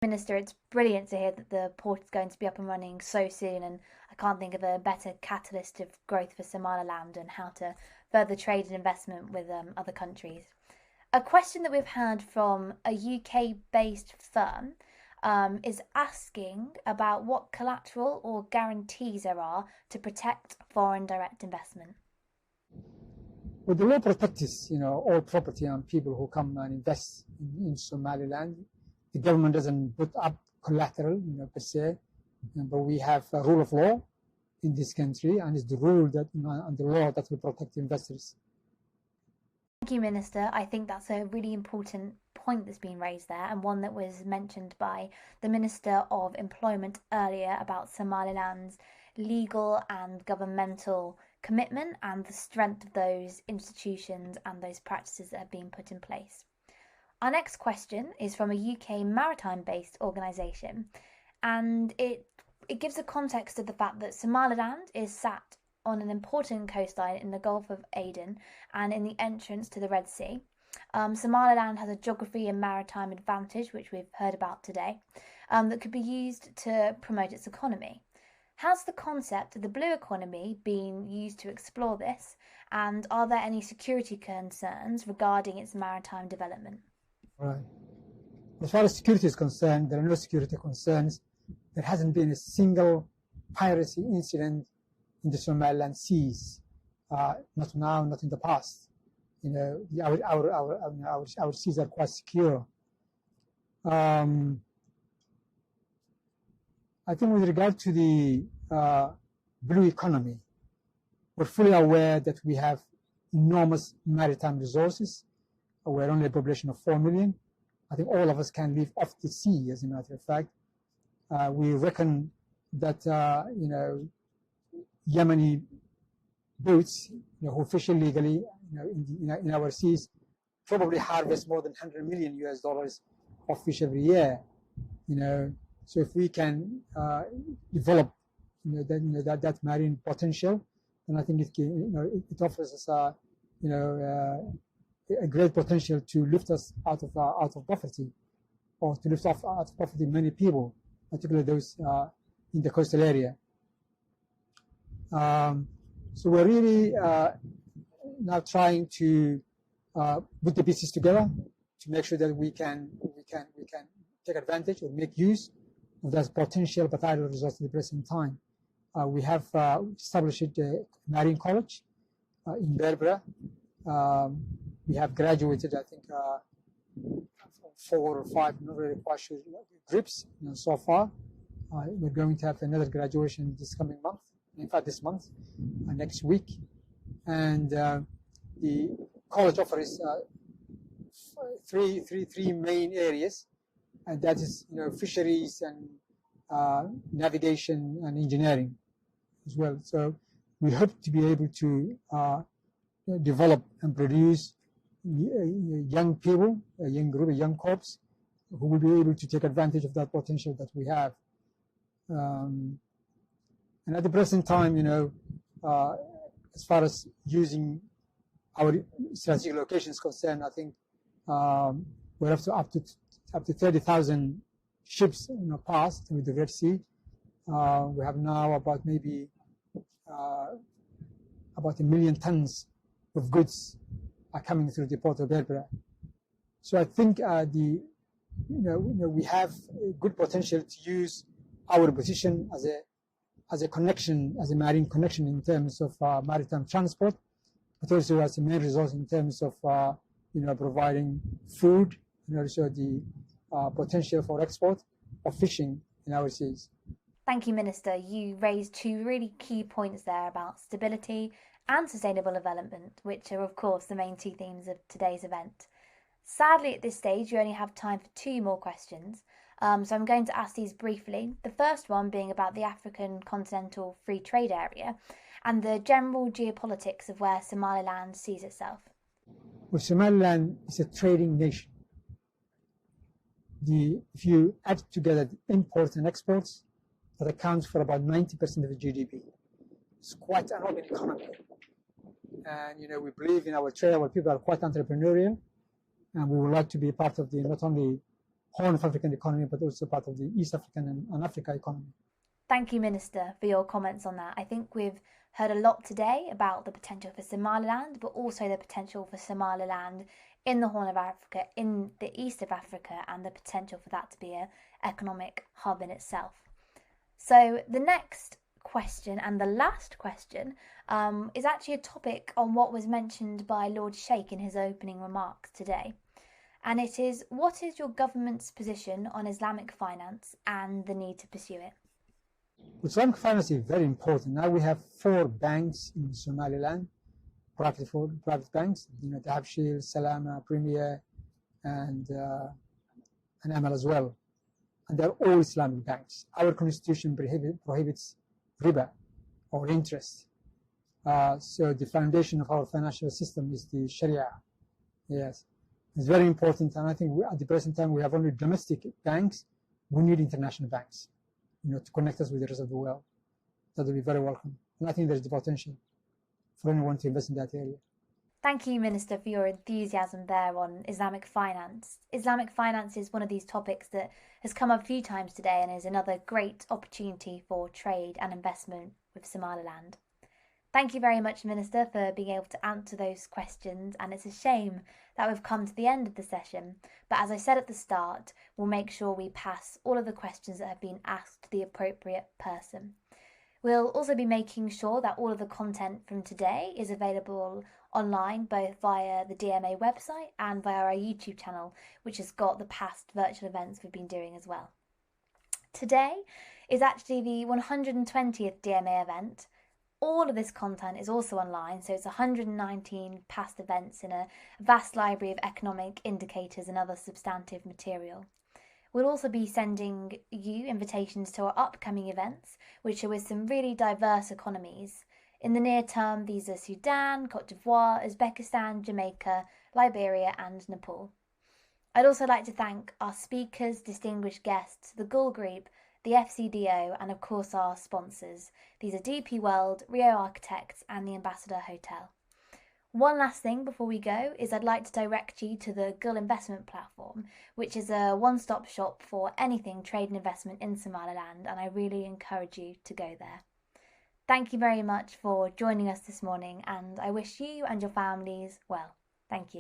Minister, it's brilliant to hear that the port is going to be up and running so soon, and I can't think of a better catalyst of growth for Somaliland and how to further trade and investment with other countries. A question that we've had from a UK-based firm is asking about what collateral or guarantees there are to protect foreign direct investment. Well, the law protects, all property and people who come and invest in Somaliland. The government doesn't put up collateral, per se, but we have a rule of law in this country, and it's the rule that and the law that will protect investors. Thank you, Minister. I think that's a really important point that's been raised there, and one that was mentioned by the Minister of Employment earlier about Somaliland's legal and governmental commitment and the strength of those institutions and those practices that have been put in place. Our next question is from a UK maritime-based organisation, and it gives a context of the fact that Somaliland is sat on an important coastline in the Gulf of Aden and in the entrance to the Red Sea. Somaliland has a geography and maritime advantage, which we've heard about today, that could be used to promote its economy. Has the concept of the blue economy been used to explore this, and are there any security concerns regarding its maritime development? Right. As far as security is concerned, there are no security concerns. There hasn't been a single piracy incident in the Somaliland seas, not now, not in the past. Our seas are quite secure. I think with regard to the blue economy, we're fully aware that we have enormous maritime resources. We're only a population of 4 million. I think all of us can live off the sea, as a matter of fact. We reckon that, Yemeni boats, who fish illegally, in our seas, probably harvest more than $100 million of fish every year. So if we can develop, that marine potential, then I think it offers us, a great potential to lift us out of poverty, or to lift off out of poverty many people, particularly those in the coastal area. So we're really now trying to put the pieces together to make sure that we can take advantage or make use of that potential but idle resource at the present time. We have established a marine college in Berbera. We have graduated, I think, 4 or 5, not really quite sure, groups so far. We're going to have another graduation this coming month, in fact this month, next week. And the college offers three main areas, and that is fisheries and navigation and engineering as well. So we hope to be able to develop and produce young people, a young group, a young corps, who will be able to take advantage of that potential that we have. And at the present time, as far as using our strategic locations concerned, I think we're up to 30,000 ships passed with the Red Sea. We have now about maybe about 1 million tons of goods are coming through the port of Berbera. So I think we have a good potential to use our position as a connection, as a marine connection in terms of maritime transport, but also as a main resource in terms of providing food, and also the potential for export of fishing in our seas. Thank you, Minister. You raised 2 really key points there about stability and sustainable development, which are, of course, the main 2 themes of today's event. Sadly, at this stage, you only have time for 2 more questions, so I'm going to ask these briefly. The first one being about the African Continental Free Trade Area and the general geopolitics of where Somaliland sees itself. Well, Somaliland is a trading nation. If you add together the imports and exports, that accounts for about 90% of the GDP. It's quite an open economy. And, we believe in our trade, our people are quite entrepreneurial, and we would like to be part of the not only Horn of African economy, but also part of the East African and Africa economy. Thank you, Minister, for your comments on that. I think we've heard a lot today about the potential for Somaliland, but also the potential for Somaliland in the Horn of Africa, in the east of Africa, and the potential for that to be an economic hub in itself. So the next question, and the last question, is actually a topic on what was mentioned by Lord Sheikh in his opening remarks today. And it is, what is your government's position on Islamic finance and the need to pursue it? Islamic finance is very important. Now we have 4 banks in Somaliland, private banks, the Habshil, Salama, Premier, and Amal as well. And they're all Islamic banks. Our constitution prohibits riba, or interest. So the foundation of our financial system is the Sharia. Yes, it's very important, and I think at the present time we have only domestic banks. We need international banks, to connect us with the rest of the world. That will be very welcome, and I think there's the potential for anyone to invest in that area. Thank you, Minister, for your enthusiasm there on Islamic finance. Islamic finance is one of these topics that has come up a few times today and is another great opportunity for trade and investment with Somaliland. Thank you very much, Minister, for being able to answer those questions, and it's a shame that we've come to the end of the session, but as I said at the start, we'll make sure we pass all of the questions that have been asked to the appropriate person. We'll also be making sure that all of the content from today is available online, both via the DMA website and via our YouTube channel, which has got the past virtual events we've been doing as well. Today is actually the 120th DMA event. All of this content is also online, so it's 119 past events in a vast library of economic indicators and other substantive material. We'll also be sending you invitations to our upcoming events, which are with some really diverse economies. In the near term, these are Sudan, Cote d'Ivoire, Uzbekistan, Jamaica, Liberia and Nepal. I'd also like to thank our speakers, distinguished guests, the Guul Group, the FCDO and of course our sponsors. These are DP World, Rio Architects and the Ambassador Hotel. One last thing before we go is I'd like to direct you to the Guul Investment Platform, which is a one-stop shop for anything trade and investment in Somaliland, and I really encourage you to go there. Thank you very much for joining us this morning, and I wish you and your families well. Thank you.